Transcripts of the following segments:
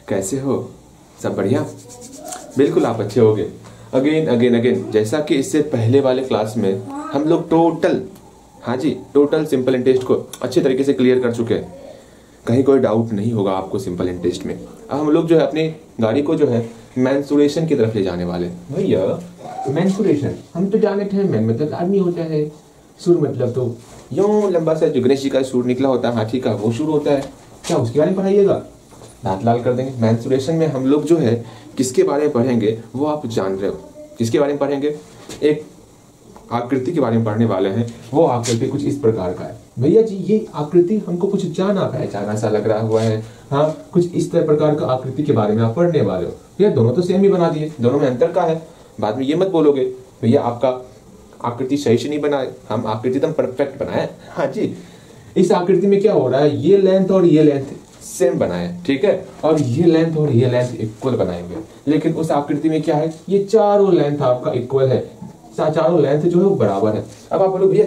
कैसे हो? सब बढ़िया? बिल्कुल आप अच्छे होगे। अगेन अगेन अगेन, जैसा कि इससे पहले वाले क्लास में हम लोग टोटल सिंपल एंड टेस्ट को अच्छे तरीके से क्लियर कर चुके हैं। कहीं कोई डाउट नहीं होगा आपको सिंपल एंड टेस्ट में। अब हम लोग जो है अपनी गाड़ी को जो है मेंसुरेशन की तरफ ले जाने वाले। भैया मेंसुरेशन हम तो जानते हैं, मेन मतलब आदमी होता है, सुर मतलब तो यूं लंबा सा जो गणेश जी का सुर निकला होता है, हाथी का, वो सुर होता है क्या? उसके बारे में पढ़ाइएगा, दांत लाल कर देंगे। मेंसुरेशन में हम लोग जो है किसके बारे में पढ़ेंगे वो आप जान रहे हो। किसके बारे में पढ़ेंगे? एक आकृति के बारे में पढ़ने वाले हैं। वो आकृति कुछ इस प्रकार का है। भैया जी ये आकृति हमको कुछ जाना पहचाना सा लग रहा हुआ है। हाँ, कुछ इस तरह प्रकार का आकृति के बारे में आप पढ़ने वाले हो। भैया दोनों तो सेम ही बना दिए, दोनों में अंतर का है। बाद में ये मत बोलोगे भैया आपका आकृति सही से नहीं बनाए, हम आकृति एकदम परफेक्ट बनाए। हाँ जी, इस आकृति में क्या हो रहा है, ये लेंथ और ये लेंथ सेम बनाए, ठीक है, और ये लेंथ और ये लेंथ इक्वल बनाएंगे। लेकिन उस आकृति में क्या है, ये चारों लेंथ आपका इक्वल है, चारों लेंथ जो है वो बराबर है। अब आप बोलो भैया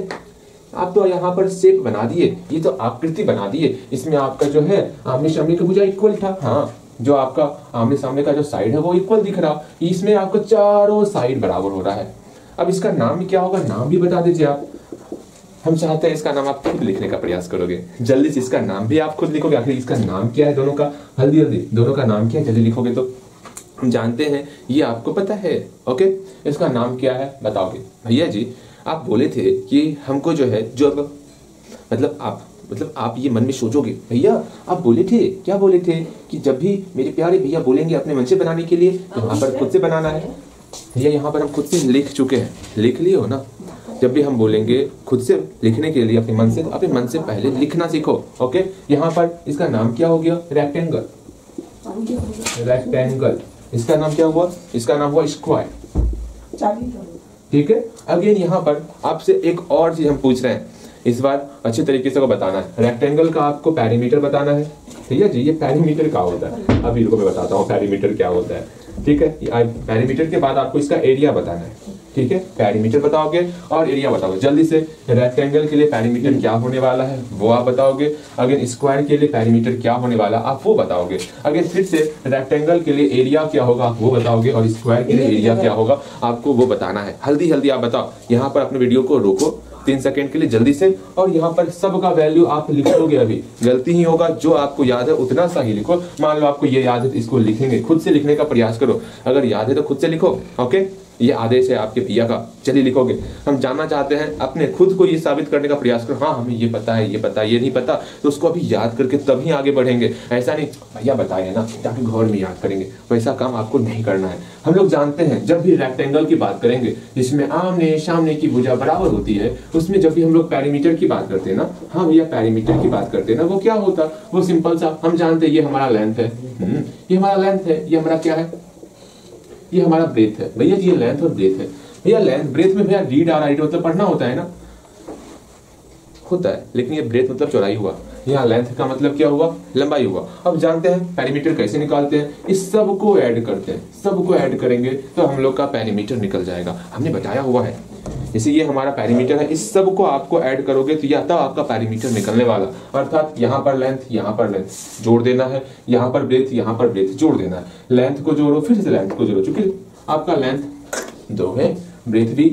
आप तो यहाँ पर शेप बना दिए, ये तो आकृति बना दिए, इसमें आपका जो है आमने सामने का भुजा इक्वल था। हाँ, जो आपका आमने सामने का जो साइड है वो इक्वल दिख रहा, इसमें आपका चारों साइड बराबर हो रहा है। अब इसका नाम क्या होगा, नाम भी बता दीजिए आप। हम चाहते हैं इसका नाम आप खुद लिखने का प्रयास करोगे, जल्दी से इसका नाम भी आप खुद लिखोगे। आखिर इसका नाम क्या है दोनों का, जल्दी दोनों का नाम क्या है, जल्दी लिखोगे तो हम जानते हैं ये आपको पता है। ओके, इसका नाम क्या है बताओगे? भैया जी आप बोले थे कि हमको जो है जो अब मतलब आप ये मन में सोचोगे, भैया आप बोले थे, क्या बोले थे कि जब भी मेरे प्यारे भैया बोलेंगे अपने मन से बनाने के लिए तो यहाँ पर खुद से बनाना है। भैया यहाँ पर हम खुद से लिख चुके हैं, लिख लिए हो ना। जब भी हम बोलेंगे खुद से लिखने के लिए अपने मन से, तो अपने मन से पहले लिखना सीखो। ओके, यहाँ पर इसका नाम क्या हो गया, रेक्टेंगल। रेक्टेंगल, इसका नाम क्या हुआ, इसका नाम हुआ स्क्वायर। ठीक है, अगेन यहाँ पर आपसे एक और चीज हम पूछ रहे हैं, इस बार अच्छे तरीके से को बताना है। रेक्टेंगल का आपको पेरीमीटर बताना है। भैया जी ये पेरीमीटर क्या होता है, अभी रुको मैं बताता हूँ पेरीमीटर क्या होता है। ठीक है, पेरीमीटर के बाद आपको इसका एरिया बताना है। ठीक है, पेरीमीटर बताओगे और एरिया बताओगे। जल्दी से रेक्टेंगल के लिए पेरीमीटर क्या होने वाला है वो आप बताओगे। अगर स्क्वायर के लिए पेरीमीटर क्या होने वाला आप वो बताओगे। अगर फिर से रेक्टेंगल के लिए एरिया क्या होगा आप वो बताओगे, और स्क्वायर के लिए एरिया क्या होगा आपको वो बताना है। हल्दी हल्दी आप बताओ। यहाँ पर अपने वीडियो को रोको 3 सेकंड के लिए जल्दी से, और यहाँ पर सबका वैल्यू आप लिखोगे। अभी गलती ही होगा, जो आपको याद है उतना सा ही लिखो। मान लो आपको ये याद है तो इसको लिखेंगे, खुद से लिखने का प्रयास करो। अगर याद है तो खुद से लिखो। ओके, ये आदेश है आपके भैया का, चलिए लिखोगे। हम जानना चाहते हैं, अपने खुद को ये साबित करने का प्रयास करो, हाँ हमें ये पता है, ये पता है, ये नहीं पता तो उसको अभी याद करके तभी आगे बढ़ेंगे। ऐसा नहीं भैया बताए ना जाके घर में याद करेंगे, वैसा काम आपको नहीं करना है। हम लोग जानते हैं जब भी रेक्टेंगल की बात करेंगे जिसमें आमने सामने की भुजा बराबर होती है, उसमें जब भी हम लोग पेरीमीटर की बात करते हैं ना, हाँ भैया पेरीमीटर की बात करते हैं ना, वो क्या होता, वो सिंपल सा हम जानते हैं ये हमारा लेंथ है, ये हमारा लेंथ है, ये हमारा क्या है, ये हमारा ब्रेथ है। भैया ये लेंथ और ब्रेथ है। भैया लेंथ ब्रेथ में भैया रीड और राइट मतलब पढ़ना होता है ना, होता है, लेकिन ये ब्रेथ मतलब चौड़ाई हुआ, यहाँ लेंथ का मतलब क्या हुआ, लंबाई हुआ। अब जानते हैं पेरीमीटर कैसे निकालते हैं, इस सब को ऐड करते हैं, सबको ऐड करेंगे तो हम लोग का पेरीमीटर निकल जाएगा, हमने बताया हुआ है। जैसे ये हमारा पेरीमीटर है, इस सब को आपको ऐड करोगे तो यह तब आपका पेरीमीटर निकलने वाला। अर्थात यहाँ पर लेंथ जोड़ देना है, यहाँ पर ब्रेथ जोड़ देना है। लेंथ को जोड़ो, फिर से लेंथ को जोड़ो, चूंकि आपका लेंथ 2 है, ब्रेथ भी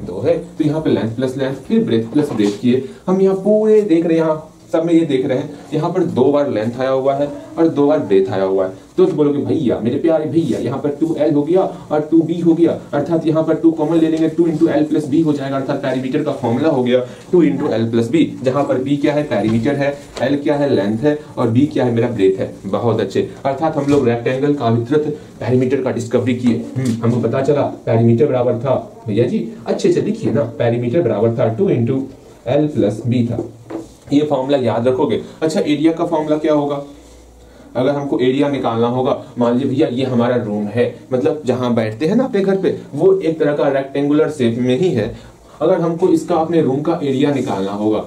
2 है, तो यहाँ पे लेंथ प्लस लेंथ फिर ब्रेथ प्लस ब्रेथ किए। हम यहाँ पूरे देख रहे हैं, यहाँ सब में ये देख रहे हैं, यहाँ पर 2 बार लेंथ आया हुआ है और 2 बार ब्रेथ आया हुआ है। तो बोलोगे भैया मेरे प्यारे भैया यहाँ पर 2l हो गया और 2b हो गया, अर्थात यहाँ पर 2 कॉमन ले लेंगे, 2 × l + b हो जाएगा। अर्थात पेरीमीटर का फॉर्मूला हो गया 2 × l + b, जहाँ पर b क्या है, पेरीमीटर है, l क्या है, लेंथ है, और b क्या है, मेरा ब्रेथ है। बहुत अच्छे, अर्थात हम लोग रेक्टेंगल का विस्तृत पेरीमीटर का डिस्कवरी किए। हमको पता चला पेरीमीटर बराबर था, भैया जी अच्छे से लिखिए ना, पेरीमीटर बराबर था 2 × l + b था। ये फॉर्मूला याद रखोगे। अच्छा, एरिया का फॉर्मूला क्या होगा, अगर हमको एरिया निकालना होगा, मान लीजिए भैया ये हमारा रूम है, मतलब जहां बैठते हैं ना अपने घर पे, वो एक तरह का रेक्टेंगुलर शेप में ही है। अगर हमको इसका अपने रूम का एरिया निकालना होगा,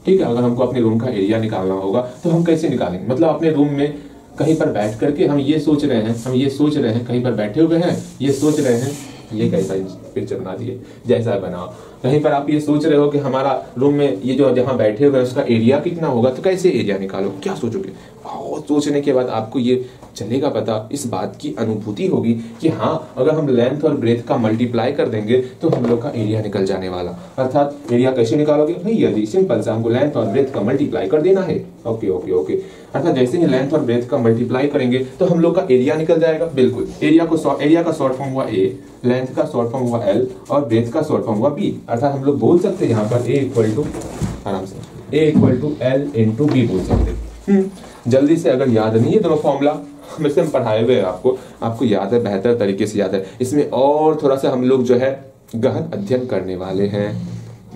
ठीक है, अगर हमको अपने रूम का एरिया निकालना होगा तो हम कैसे निकालेंगे, मतलब अपने रूम में कहीं पर बैठ करके हम ये सोच रहे हैं, कहीं पर बैठे हुए हैं, ये सोच रहे हैं ये कैसा पिक्चर बना दिए, जैसा बनाओ कहीं पर आप ये सोच रहे हो कि हमारा रूम में ये जो जहाँ बैठे हुए उसका एरिया कितना होगा, तो कैसे एरिया निकालो, क्या सोचोगे? बहुत सोचने के बाद आपको ये चलेगा पता, इस बात की अनुभूति होगी कि हाँ अगर हम लेंथ और ब्रेथ का मल्टीप्लाई कर देंगे तो हम लोग का एरिया निकल जाने वाला। अर्थात एरिया कैसे निकालोगे भैया जी? सिंपल सा, हमको लेंथ और ब्रेथ का मल्टीप्लाई कर देना है। Okay okay okay. अर्थात जैसे ही लेंथ और ब्रेथ का मल्टीप्लाई करेंगे तो हम लोग का एरिया निकल जाएगा। बिल्कुल, एरिया का शॉर्ट फॉर्म हुआ ए, लेंथ का शॉर्ट फॉर्म हुआ एल और ब्रेथ का शॉर्ट फॉर्म हुआ बी। अर्थात हम लोग बोल सकते हैं यहाँ पर ए इक्वल टू, आराम से A equal to L into B बोल सकते हैं। जल्दी से अगर याद नहीं है दोनों फॉर्मूला वैसे हम पढ़ाए हुए हैं, आपको याद है, बेहतर तरीके से याद है। इसमें और थोड़ा सा हम लोग जो है गहन अध्ययन करने वाले हैं।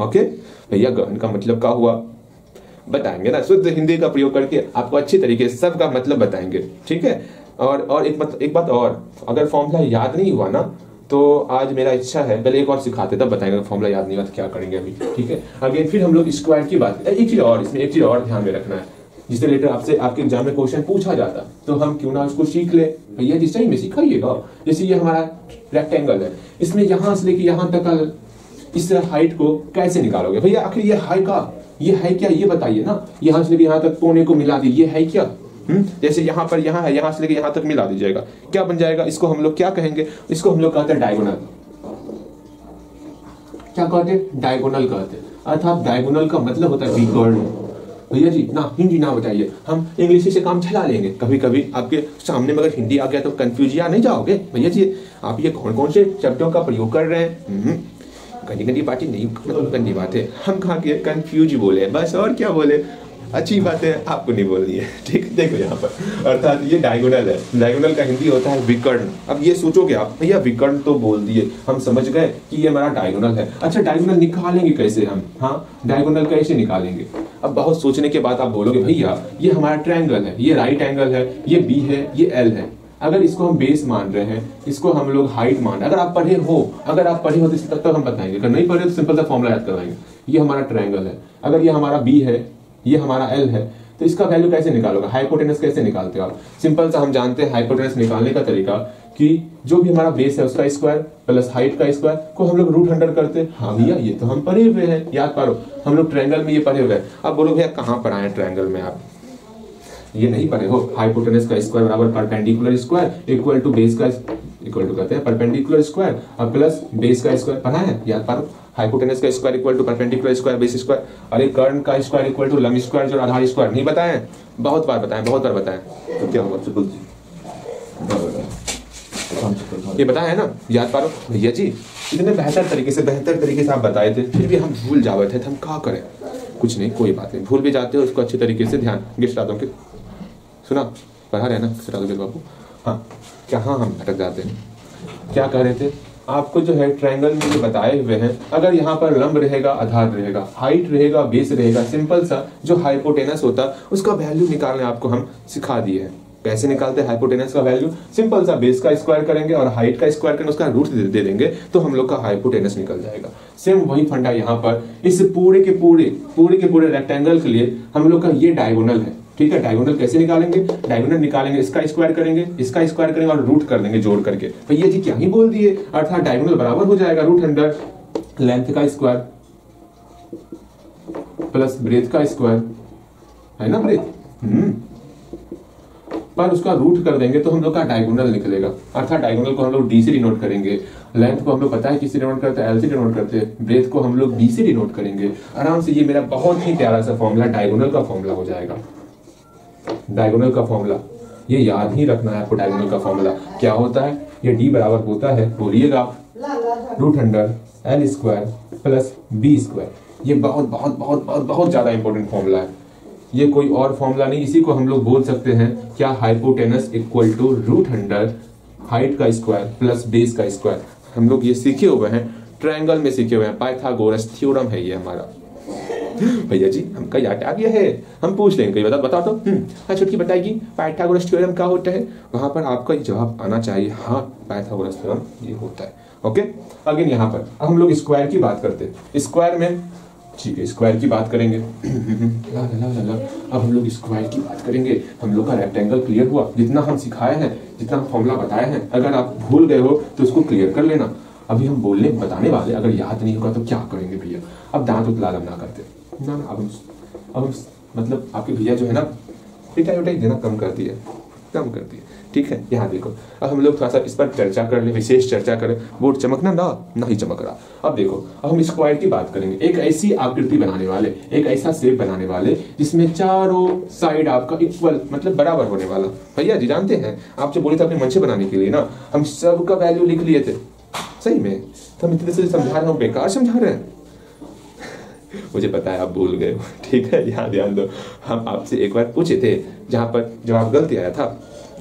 ओके भैया, गहन का मतलब क्या हुआ बताएंगे ना, शुद्ध हिंदी का प्रयोग करके आपको अच्छी तरीके से सबका मतलब बताएंगे, ठीक है। और एक बात और, अगर फॉर्मूला याद नहीं हुआ ना तो आज मेरा इच्छा है पहले एक और सिखाते तब बताएंगे। फॉर्मूला याद नहीं हुआ तो क्या करेंगे अभी, ठीक है। अगेन फिर हम लोग स्क्वायर की बात, एक चीज और, इसमें एक चीज और ध्यान में रखना है, जिससे रिलेटेड आपसे आपके एग्जाम में क्वेश्चन पूछा जाता तो हम क्यों ना उसको सीख ले भैया जी, सही में सिखाइएगा। जैसे ये हमारा रेक्टेंगल है, इसमें यहां से लेके यहां तक इस हाइट को कैसे निकालोगे भैया? आखिर ये है क्या ये बताइए ना। यहां से लेके यहां तक कोने को मिला दी, ये है क्या? जैसे यहाँ पर यहाँ है, यहाँ से लेके यहाँ तक मिला दीजिएगा, क्या बन जाएगा? इसको हम लोग क्या कहेंगे? इसको हम लोग कहते हैं डायगोनल। क्या कहते हैं? डायगोनल कहते हैं। अर्थात डायगोनल का मतलब होता है विकर्ण। भैया जी ना हिंदी ना बताइए, हम इंग्लिश से काम चला लेंगे। कभी कभी आपके सामने में अगर हिंदी आ गया तो कंफ्यूज या नहीं जाओगे भैया जी आप ये कौन कौन से शब्दों का प्रयोग कर रहे हैं। गंदी बात नहीं, गंदी बात है, हम कहाँ के कंफ्यूज बोले बस, और क्या बोले। अच्छी बात है, आपको नहीं बोलनी है, ठीक। देखो यहाँ पर अर्थात ये डायगोनल है, डायगोनल का हिंदी होता है विकर्ण। अब ये सोचोगे आप भैया विकर्ण तो बोल दिए, हम समझ गए कि ये हमारा डायगोनल है। अच्छा डायगोनल निकालेंगे कैसे हम? हाँ डायगोनल कैसे निकालेंगे? अब बहुत सोचने के बाद आप बोलोगे भैया ये हमारा ट्रायंगल है, ये राइट एंगल है, ये बी है, ये एल है। अगर इसको हम बेस मान रहे हैं, इसको हम लोग हाइट मान, अगर आप पढ़े हो तो इसी तक हम बताएंगे। अगर नहीं पढ़े तो सिंपल सा फॉर्मूला याद करवाएंगे। ये हमारा ट्रायंगल है, अगर ये हमारा बी है, ये हमारा एल है, तो इसका वैल्यू कैसे निकालोगे? हाइपोटेनस कैसे निकालते हो आप? सिंपल सा हम जानते हैं हाइपोटेनस निकालने का तरीका कि जो भी हमारा बेस है उसका स्क्वायर प्लस हाइट का स्क्वायर को हम लोग रूट अंडर करते हैं। हाँ भैया ये तो हम पढ़े हुए हैं, याद पारो, हम लोग ट्रायंगल में ये पढ़े हुए हैं। अब बोलो भैया कहाँ पर आए ट्रायंगल में? आप ये नहीं पढ़े हो। हाइपोटेनस का स्क्वायर बराबर perpendicular square equal to base का इक्वल टू कहते हैं परपेंडिकुलर स्क्वायर और प्लस बेस का स्क्वायर पढ़ा है, याद पारो। हाइपोटेनस का square equal to perpendicular square base square, और एक कर्ण का स्क्वायर इक्वल टू लंब स्क्वायर जो आधार स्क्वायर। नहीं बताएं? बहुत बार बताएं तो क्या होगा? ये बताया है ना, याद पारो। भैया जी इतने बेहतर तरीके से आप बताए थे, फिर भी हम भूल जाते थे, हम क्या करें? कुछ नहीं, कोई बात नहीं, भूल भी जाते हो उसको अच्छे तरीके से ध्यान गिस्टादों के सुना पढ़ा रहे ना बाबू। हाँ क्या, हाँ हम भटक जाते हैं। क्या कह रहे थे? आपको जो है ट्रायंगल में जो बताए हुए हैं, अगर यहाँ पर लंब रहेगा, आधार रहेगा, हाइट रहेगा, बेस रहेगा, सिंपल सा जो हाइपोटेनस होता उसका वैल्यू निकालने आपको हम सिखा दिए हैं। कैसे निकालते हैं हाइपोटेनस का वैल्यू? सिंपल सा बेस का स्क्वायर करेंगे और हाइट का स्क्वायर करेंगे, उसका रूट दे देंगे तो हम लोग का हाइपोटेनस निकल जाएगा। सेम वही फंडा यहाँ पर इस पूरे के पूरे रेक्टेंगल के लिए हम लोग का ये डायगोनल है, ठीक है। डायगोनल कैसे निकालेंगे? डायगोनल निकालेंगे, इसका स्क्वायर करेंगे और रूट कर देंगे जोड़ करके। भैया जी क्या ही बोल दिए, अर्थात डायगोनल बराबर हो जाएगा रूट अंडर लेंथ का स्क्वायर प्लस ब्रेथ का स्क्वायर, है ना ब्रेथ, पर उसका रूट कर देंगे तो हम लोग का डायगोनल निकलेगा। अर्थात डायगोनल को हम लोग डी से डिनोट करेंगे, लेंथ को हम लोग पता है किससे डिनोट करते हैं? एल से डिनोट करते हैं, ब्रेथ को हम लोग बी से डिनोट करेंगे। आराम से ये मेरा बहुत ही प्यारा सा फॉर्मूला डायगोनल का फॉर्मूला हो जाएगा। डायगोनल का फॉर्मूला ये याद ही रखना है आपको। डायगोनल का फॉर्मूला क्या होता है? ये डी बराबर होता है, बोलिएगा, root under L square plus B square. ये बहुत बहुत बहुत बहुत बहुत ज्यादा इंपॉर्टेंट फॉर्मूला है, ये कोई और फॉर्मूला नहीं। इसी को हम लोग बोल सकते हैं क्या? Hypotenuse equal to root under height का स्क्वायर प्लस बेस का स्क्वायर। हम लोग ये सीखे हुए हैं, ट्रायंगल में सीखे हुए हैं, पाइथागोरस थ्योरम है ये हमारा। भैया जी हमका याद आ गया है, हम पूछ लेंगे, बता दो। हाँ छुटकी बताएगी पाइथागोरस थ्योरम क्या होता है? वहां पर आपका जवाब आना चाहिए हाँ पाइथागोरस थ्योरम ये होता है। ओके अगेन यहाँ पर हम लोग स्क्वायर की बात करते हैं। स्क्वायर में ठीक है स्क्वायर की बात करेंगे। अब हम लोग स्क्वायर की बात करेंगे। हम लोग का रेक्टेंगल क्लियर हुआ, जितना हम सिखाए हैं, जितना हम फॉर्मूला बताए हैं, अगर आप भूल गए हो तो उसको क्लियर कर लेना। अभी हम बोलने बताने वाले, अगर याद नहीं होगा तो क्या करेंगे भैया, अब दांत उतला ना करते ना, अब हम मतलब आपके भैया जो है ना पिटाई उटाई देना कम कर दिया, ठीक है। यहाँ देखो, अब हम लोग थोड़ा सा इस पर चर्चा कर ले, विशेष चर्चा करें। बोर्ड चमकना ना नहीं चमक रहा। अब देखो, अब हम स्क्वायर की बात करेंगे। एक ऐसी आकृति बनाने वाले, एक ऐसा शेप बनाने वाले जिसमें चारों साइड आपका इक्वल मतलब बराबर होने वाला। भैया जी जानते हैं, आप जो बोले थे अपने मंचे बनाने के लिए ना, हम सबका वैल्यू लिख लिए थे सही में, तो हम इतने से समझा रहे हो, बेकार समझा रहे हैं। मुझे पता है आप भूल गए हो, ठीक है। यहाँ ध्यान दो, हम आपसे एक बार पूछे थे जहाँ पर जवाब गलती आया था।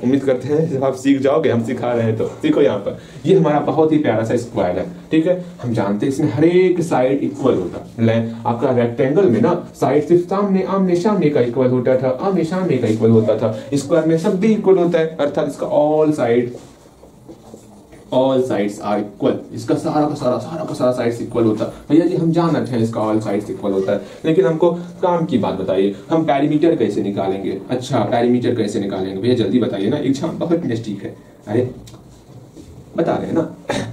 उम्मीद करते हैं जब आप सीख जाओगे, हम सिखा रहे हैं तो सीखो। यहाँ पर ये हमारा बहुत ही प्यारा सा स्क्वायर है, ठीक है। हम जानते हैं इसमें हर एक साइड इक्वल होता है। आपका रेक्टेंगल में ना साइड सिर्फ आमने सामने का इक्वल होता था, आमने सामने का इक्वल होता था। स्क्वायर में सब भी इक्वल होता है, अर्थात इसका ऑल साइड्स आर इक्वल। इसका सारा का सारा साइड्स इक्वल होता है। भैया जी हम जानते हैं इसका ऑल साइड्स इक्वल होता है, लेकिन हमको काम की बात बताइए, हम पेरीमीटर कैसे निकालेंगे? अच्छा, पेरीमीटर कैसे निकालेंगे भैया, जल्दी बताइए ना, एग्जाम बहुत नजदीक है। अरे बता रहे हैं ना,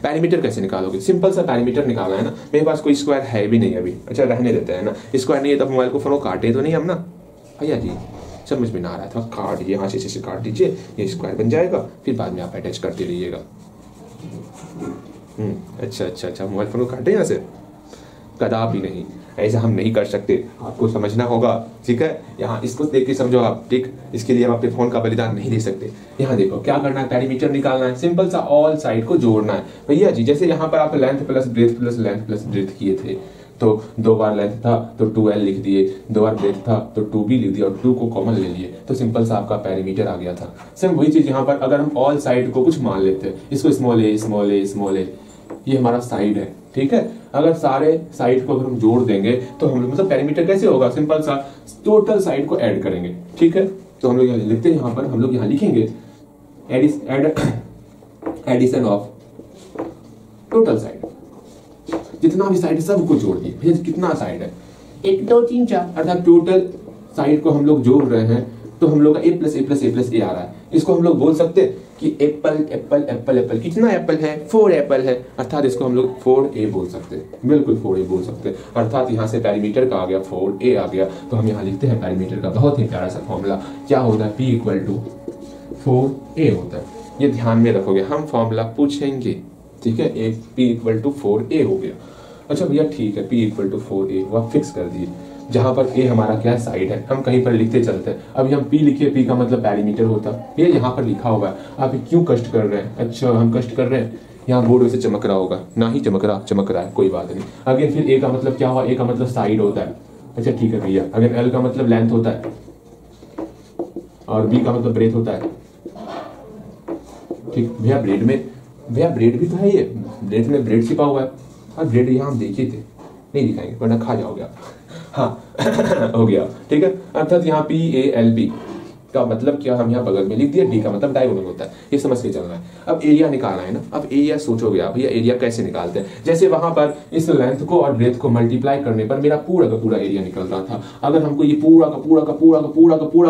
पेरीमीटर कैसे निकालोगे? सिंपल सा पेरीमीटर निकालना है ना। मेरे पास कोई स्क्वायर है भी नहीं अभी, अच्छा रहने देते हैं ना। स्क्वायर नहीं है तो मोबाइल को फोन काटे तो नहीं हम ना भैया जी, समझ में ना आ रहा था, काट दीजिए, यहाँ से काट दीजिए, ये स्क्वायर बन जाएगा, फिर बाद में आप अटैच करते रहिएगा। अच्छा, मोबाइल फोन को काटे यहाँ से, कदापि नहीं, ऐसा हम नहीं कर सकते, आपको समझना होगा, ठीक है। यहाँ इसको देख के समझो आप, ठीक। इसके लिए हम अपने फोन का बलिदान नहीं दे सकते। यहाँ देखो क्या करना है, पेरीमीटर निकालना है, सिंपल सा ऑल साइड को जोड़ना है भैया जी। जैसे यहाँ पर आप length plus breadth plus length plus breadth किए थे, तो 2 बार लेंथ था तो 2L लिख दिए, 2 बार ब्रेथ था तो 2B लिख दिया और 2 को कॉमन ले लिए, तो सिंपल सा आपका पेरीमीटर आ गया था। सेम वही चीज यहाँ पर अगर हम ऑल साइड को कुछ मान लेते हैं, इसको स्मॉल ए, ये हमारा साइड है, ठीक है। अगर सारे साइड को अगर हम जोड़ देंगे तो हम लोग मतलब पेरीमीटर कैसे होगा, सिंपल सा टोटल साइड को ऐड करेंगे, ठीक है। तो हम लोग यहाँ लिखते हैं, यहाँ पर हम लोग यहाँ लिखेंगे एडिशन ऑफ टोटल साइड, जितना भी साइड सबको जोड़ दिए। भैया कितना साइड है, 1 2 3 4, अर्थात टोटल साइड को हम लोग जोड़ रहे हैं, तो हम लोग का a प्लस a आ रहा है। इसको हम लोग बोल सकते हैं कि एप्पल कितना एप्पल है, 4 एप्पल है, अर्थात इसको हम लोग 4a बोल सकते हैं, बिल्कुल 4a बोल सकते हैं। अर्थात यहाँ से पेरीमीटर का आ गया 4a आ गया, तो हम यहाँ लिखते हैं पेरीमीटर का बहुत ही प्यारा सा फॉर्मूला क्या होता है, p = 4a होता है। ये ध्यान में रखोगे, हम फॉर्मूला पूछेंगे, ठीक है। p = 4a हो गया। अच्छा भैया ठीक है, p = 4a वो आप फिक्स कर दिए। जहां पर a हमारा क्या साइड है, हम कहीं पर लिखते चलते हैं। अभी हम p लिखिए, p का मतलब पेरीमीटर होता है, ये यहाँ पर लिखा हुआ है। आप क्यों कष्ट कर रहे हैं? अच्छा हम कष्ट कर रहे हैं, यहाँ बोर्ड वैसे चमक रहा होगा, ना ही चमक रहा है, कोई बात नहीं। अगेन फिर a का मतलब क्या हुआ, a का मतलब साइड होता है। अच्छा ठीक है भैया, अगेन l का मतलब लेंथ होता है और b का मतलब ब्रेथ होता है, ठीक। भैया ब्रेड भी तो है, ये ब्रेड में ब्रेड छिपा हुआ है, और ब्रेड यहाँ हम देखे थे, नहीं दिखाएंगे वरना खा जाओगे आप। हाँ हो गया, ठीक है। अर्थात यहाँ PALB का मतलब क्या, हम यहाँ बगल में लिख दिया, D का मतलब डायगोनल होता है, ये समझ के चलना है। अब एरिया निकालना है ना। अब एरिया सोचोगे आप, भैया एरिया कैसे निकालते हैं? जैसे वहां पर इस लेंथ को और ब्रेथ को मल्टीप्लाई करने पर मेरा पूरा का पूरा एरिया निकल रहा था। अगर हमको ये पूरा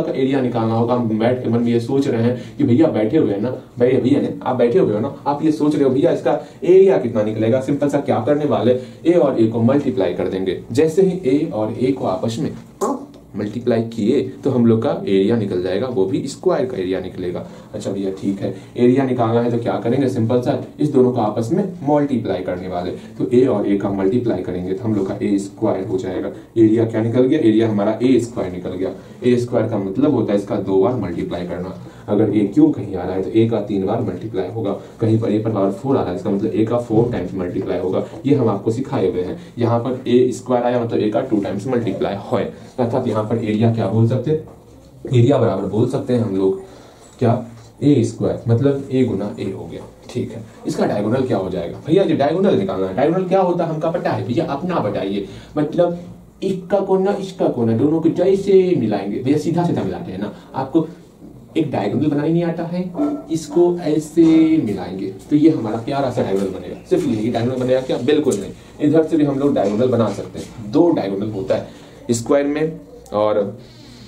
का एरिया निकालना होगा, हम बैठ के मन में ये सोच रहे हैं कि भैया बैठे हुए हैं ना, भैया आप बैठे हुए हो ना, आप ये सोच रहे हो भैया इसका एरिया कितना निकलेगा। सिंपल सा क्या करने वाले, a और a को मल्टीप्लाई कर देंगे। जैसे ही a और a को आपस में मल्टीप्लाई किए तो हम लोग का एरिया निकल जाएगा, वो भी स्क्वायर का एरिया निकलेगा। अच्छा भैया ठीक है, एरिया निकालना है तो क्या करेंगे, सिंपल सा इस दोनों को आपस में मल्टीप्लाई करने वाले, तो a और a का मल्टीप्लाई करेंगे तो हम लोग का a स्क्वायर हो जाएगा। एरिया क्या निकल गया, एरिया हमारा a स्क्वायर निकल गया। a स्क्वायर का मतलब होता है इसका 2 बार मल्टीप्लाई करना। अगर a क्यों कहीं आ रहा है तो a का 3 बार मल्टीप्लाई होगा, कहीं पर a पर पावर 4 आ रहा है, इसका मतलब a का 4 टाइम्स मल्टीप्लाई होगा। ये हम आपको सिखाए हुए हैं। यहाँ पर a स्क्वायर आया मतलब a का 2 टाइम्स मल्टीप्लाई है, अर्थात यहाँ पर एरिया क्या बोल सकते हैं, एरिया बराबर बोल सकते हैं हम लोग क्या, a स्क्वायर मतलब a गुना a हो गया, ठीक है। इसका डायगोनल क्या हो जाएगा भैया जी, डायगोनल निकालना है। डायगोनल क्या होता है हमका पता है भैया, अपना बताइए, मतलब इसका कोना इसका कोना दोनों को जैसे मिलाएंगे भैया, सीधा सीधा मिलाते हैं ना। आपको एक डायगोनल बनाना नहीं आता है, इसको ऐसे मिलाएंगे तो ये हमारा प्यारा सा डायगोनल बनेगा। सिर्फ यही डायगोनल बनेगा क्या, बिल्कुल नहीं, इधर से भी हम लोग डायगोनल बना सकते हैं। 2 डायगोनल होता है स्क्वायर में और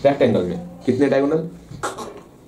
रेक्टेंगल में। कितने डायगोनल,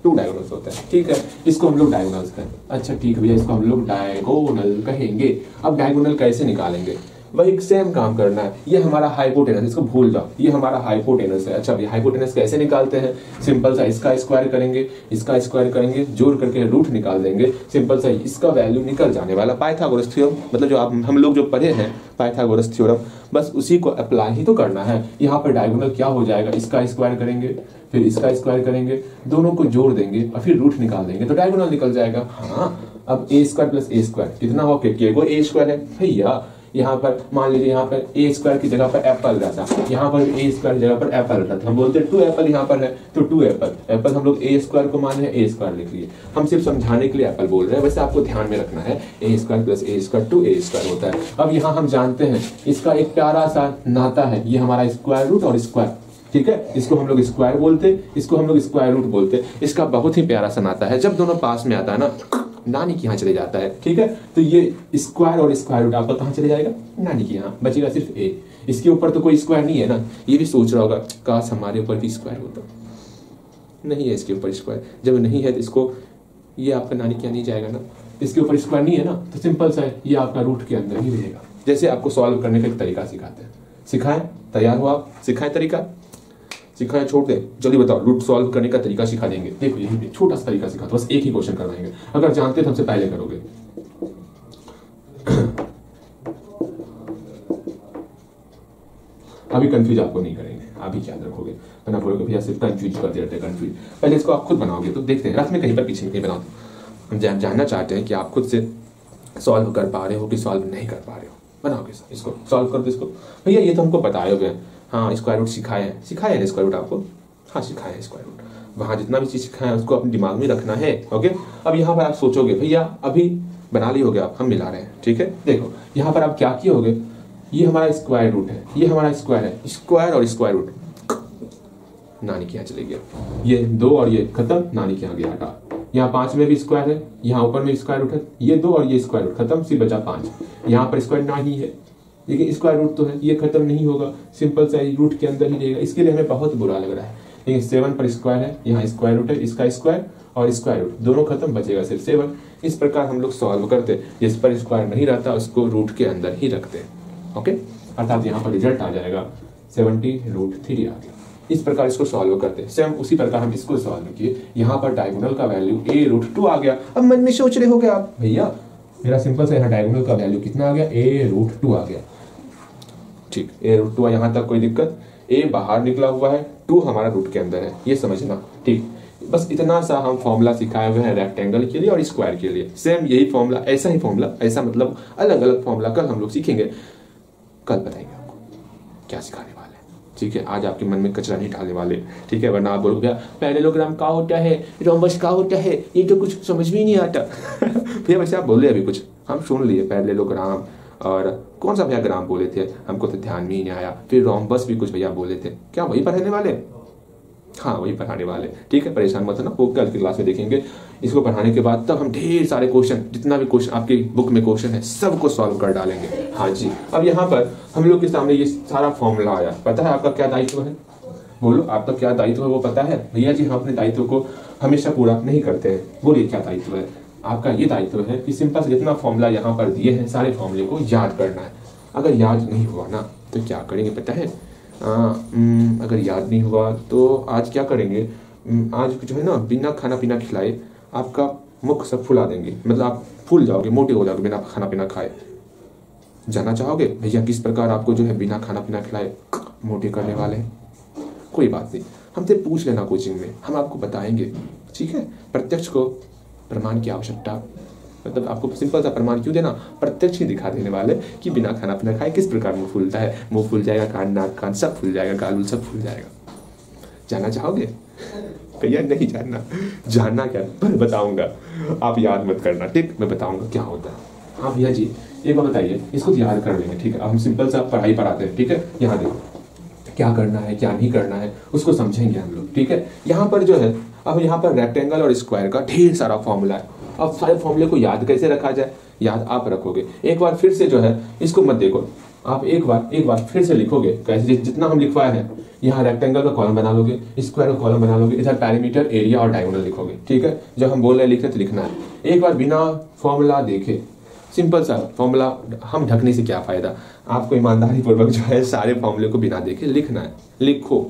2 डायगोनल्स होता है, ठीक है, इसको हम लोग डायगोनल्स कहें। अच्छा ठीक है भैया, इसको हम लोग डायगोनल कहेंगे। अब डायगोनल कैसे निकालेंगे, वही सेम काम करना है। ये हमारा हाइपोटेनस, इसको भूल जाओ, ये हमारा हाइपोटेनस है। अच्छा भैया हाइपोटेनस कैसे निकालते हैं, सिंपल सा इसका स्क्वायर करेंगे, इसका स्क्वायर करेंगे, जोड़ करके रूट निकाल देंगे, सिंपल सा इसका वैल्यू निकल जाने वाला। पाइथागोरस थ्योरम, मतलब जो आप हम लोग जो पढ़े हैं पाइथागोरस थ्योरम, बस उसी को अप्लाई ही तो करना है। यहाँ पर डायगोनल क्या हो जाएगा, इसका स्क्वायर करेंगे, फिर इसका स्क्वायर करेंगे, दोनों को जोड़ देंगे और फिर रूट निकाल देंगे तो डायगोनल निकल जाएगा। हाँ, अब ए स्क्वायर प्लस ए स्क्वायर कितना हो, के को ए स्क्वायर है भैया। यहाँ पर मान लीजिए यहाँ पर ए स्क्वायर की जगह पर एप्पल रहता, यहाँ पर ए स्क्वायर की जगह पर एप्पल रहता, हम बोलते हैं 2 एप्पल यहाँ पर है तो 2 एप्पल, एप्पल हम लोग ए स्क्वायर को माने हैं, ए स्क्वायर लिख लिए, हम सिर्फ समझाने के लिए एप्पल बोल रहे हैं, वैसे आपको ध्यान में रखना है ए स्क्वायर प्लस ए स्क्वायर 2 ए स्क्वायर होता है। अब यहाँ हम जानते हैं इसका एक प्यारा सा नाता है, ये हमारा स्क्वायर रूट और स्क्वायर, ठीक है, इसको हम लोग स्क्वायर बोलते, इसको हम लोग स्क्वायर रूट बोलते। इसका बहुत ही प्यारा सा नाता है, जब दोनों पास में आता है ना नानी के यहाँ चले जाता है, ठीक है, तो ये स्क्वायर और स्क्वायर रूट आपका कहाँ चले जाएगा, नानी के यहाँ, बचेगा सिर्फ ए। इसके ऊपर तो कोई स्क्वायर नहीं है ना, ये भी सोच रहा होगा काश हमारे ऊपर भी स्क्वायर होता, नहीं है इसके ऊपर स्क्वायर, जब नहीं है तो इसको, ये आपका नानी के यहाँ नहीं जाएगा ना, इसके ऊपर स्क्वायर नहीं है ना, तो सिंपल सा है ये आपका रूट के अंदर ही रहेगा। जैसे आपको सॉल्व करने का एक तरीका सिखाते हैं, सिखाएं, तैयार हो आप, सिखाएं तरीका, सिखाएं, छोड़ दे, जल्दी बताओ, रूट सॉल्व करने का तरीका सिखा देंगे। देखो यही छोटा सा तरीका सिखा, बस एक ही क्वेश्चन करवाएंगे, अगर जानते तो हमसे पहले करोगे। अभी कंफ्यूज आपको नहीं करेंगे, अभी याद रखोगे, वरना बोलोगे भैया सिर्फ कंफ्यूज कर देते हैं, कंफ्यूज। पहले इसको आप खुद बनाओगे तो देखते हैं, रथ में कहीं पर पीछे कहीं बनाओ, हम जानना चाहते हैं कि आप खुद से सॉल्व कर पा रहे हो कि सॉल्व नहीं कर पा रहे हो। बनाओगे इसको, सॉल्व कर दो इसको। भैया ये तो हमको बताए हुए हैं, हाँ स्क्वायर रूट सिखाए हैं, सिखाया है स्क्वायर रूट आपको, हाँ सिखाया है स्क्वायर रूट, वहाँ जितना भी चीज सिखाया है उसको अपने दिमाग में रखना है। ओके, अब यहाँ पर आप सोचोगे भैया अभी बना ली होगे आप, हम मिला रहे हैं, ठीक है, देखो यहाँ पर आप क्या किए होगे, ये हमारा स्क्वायर रूट है, ये हमारा स्क्वायर है, स्क्वायर और स्क्वायर रूट नानी के यहाँ चले गया, ये 2 और ये खत्म, नानी के यहाँ गया हटा, यहाँ 5 में भी स्क्वायर है, यहाँ ऊपर में स्क्वायर रूट है, ये 2 और ये स्क्वायर रूट खत्म, सिर्फ बचा 5, यहाँ पर स्क्वायर नहीं है लेकिन स्क्वायर रूट तो है, ये खत्म नहीं होगा, सिंपल सा रूट के अंदर ही रहेगा, इसके लिए हमें बहुत बुरा लग रहा है, लेकिन 7 पर स्क्वायर है, यहाँ स्क्वायर रूट है, इसका स्क्वायर और स्क्वायर रूट दोनों खत्म, बचेगा सिर्फ 7। इस प्रकार हम लोग सॉल्व करते, जिस पर स्क्वायर नहीं रहता उसको रूट के अंदर ही रखते। ओके, अर्थात यहाँ पर रिजल्ट आ जाएगा 70√3 आ गया। इस प्रकार इसको सॉल्व करते हैं, सेम उसी प्रकार हम इसको सॉल्व किए, यहाँ पर डायगोनल का वैल्यू a√2 आ गया। अब मन में सोच रहे होगे आप भैया मेरा सिंपल से यहाँ डायगोनल का वैल्यू कितना आ गया, a√2 आ गया, ठीक, a√2 यहाँ तक कोई दिक्कत, a बाहर निकला हुआ है, 2 हमारा रूट के अंदर है, ये समझना, ठीक। बस इतना सा हम फॉर्मूला सिखाए हुए हैं रेक्टेंगल के लिए और स्क्वायर के लिए, सेम यही फॉर्मूला, ऐसा ही फॉर्मूला, ऐसा मतलब अलग अलग फॉर्मूला कल हम लोग सीखेंगे, कल बताएंगे आपको क्या सिखाने वाले हैं, ठीक है। आज आपके मन में कचरा नहीं डालने वाले, ठीक है, वरना आप बोलोगे पैरेललोग्राम क्या होता है, रोम्बस क्या होता है, ये तो कुछ समझ में नहीं आता। भैया वैसे आप बोल रहे अभी कुछ हम सुन लिए, पैरेललोग्राम और कौन सा भैया ग्राम बोले थे, हमको तो ध्यान में ही नहीं आया, फिर रोम्बस भी कुछ भैया बोले थे, क्या वही पढ़ाने वाले, हाँ वही पढ़ाने वाले, ठीक है, परेशान मत होना, वो कल की क्लास में देखेंगे। इसको पढ़ाने के बाद तब हम ढेर सारे क्वेश्चन, जितना भी क्वेश्चन आपकी बुक में क्वेश्चन है सबको सॉल्व कर डालेंगे। हाँ जी, अब यहाँ पर हम लोग के सामने ये सारा फॉर्मूला आया, पता है आपका क्या दायित्व है, बोलो आपका क्या दायित्व है वो पता है। भैया जी हम अपने दायित्व को हमेशा पूरा नहीं करते हैं, बोलिए क्या दायित्व है आपका। ये दायित्व है कि सिंपल से जितना फॉर्मूला यहाँ पर दिए हैं सारे फॉर्मूले को याद करना है। अगर याद नहीं हुआ ना तो क्या करेंगे पता है, अगर याद नहीं हुआ तो आज क्या करेंगे, आज जो है ना बिना खाना पीना खिलाए आपका मुख सब फुला देंगे, मतलब आप फूल जाओगे, मोटे हो जाओगे बिना खाना पीना खाए। जानना चाहोगे भैया किस प्रकार आपको जो है बिना खाना पीना खिलाए मोटे करने वाले हैं? कोई बात नहीं, हमसे पूछ लेना कोचिंग में, हम आपको बताएंगे, ठीक है। प्रत्यक्ष को प्रमाण की आवश्यकता, मतलब आपको सिंपल सा प्रमाण क्यों देना, प्रत्यक्ष ही दिखा देने वाले कि बिना खाना पीना खाए किस प्रकार मुंह फूलता है, मुंह फूल जाएगा, कान नाक कान सब फूल जाएगा, गाल सब फूल जाएगा। जानना चाहोगे भैया? नहीं जानना, जानना क्या पर बताऊंगा, आप याद मत करना, ठीक, मैं बताऊंगा क्या होता है। हाँ भैया जी एक बात बताइए, इसको याद कर लेंगे, ठीक है, हम सिंपल सा पढ़ाई पढ़ाते हैं, ठीक है। यहाँ देखो क्या करना है क्या नहीं करना है उसको समझेंगे हम लोग, ठीक है। यहाँ पर जो है, अब यहाँ पर रेक्टेंगल और स्क्वायर का ढेर सारा फॉर्मूला है। अब सारे फॉर्मूले को याद कैसे रखा जाए, याद आप रखोगे। एक बार फिर से जो है इसको मत देखो, आप एक बार फिर से लिखोगे कैसे, जितना हम लिखवाए हैं यहाँ रेक्टेंगल का कॉलम बना लोगे, स्क्वायर का कॉलम बना लोगे, इधर पैरीमीटर, एरिया और डायगोनल लिखोगे। ठीक है, जब हम बोल रहे हैं लिखने तो लिखना है। एक बार बिना फॉर्मूला देखे, सिंपल सा फॉर्मूला हम ढकने से क्या फायदा, आपको ईमानदारी पूर्वक जो है सारे फॉर्मूले को बिना देखे लिखना है। लिखो,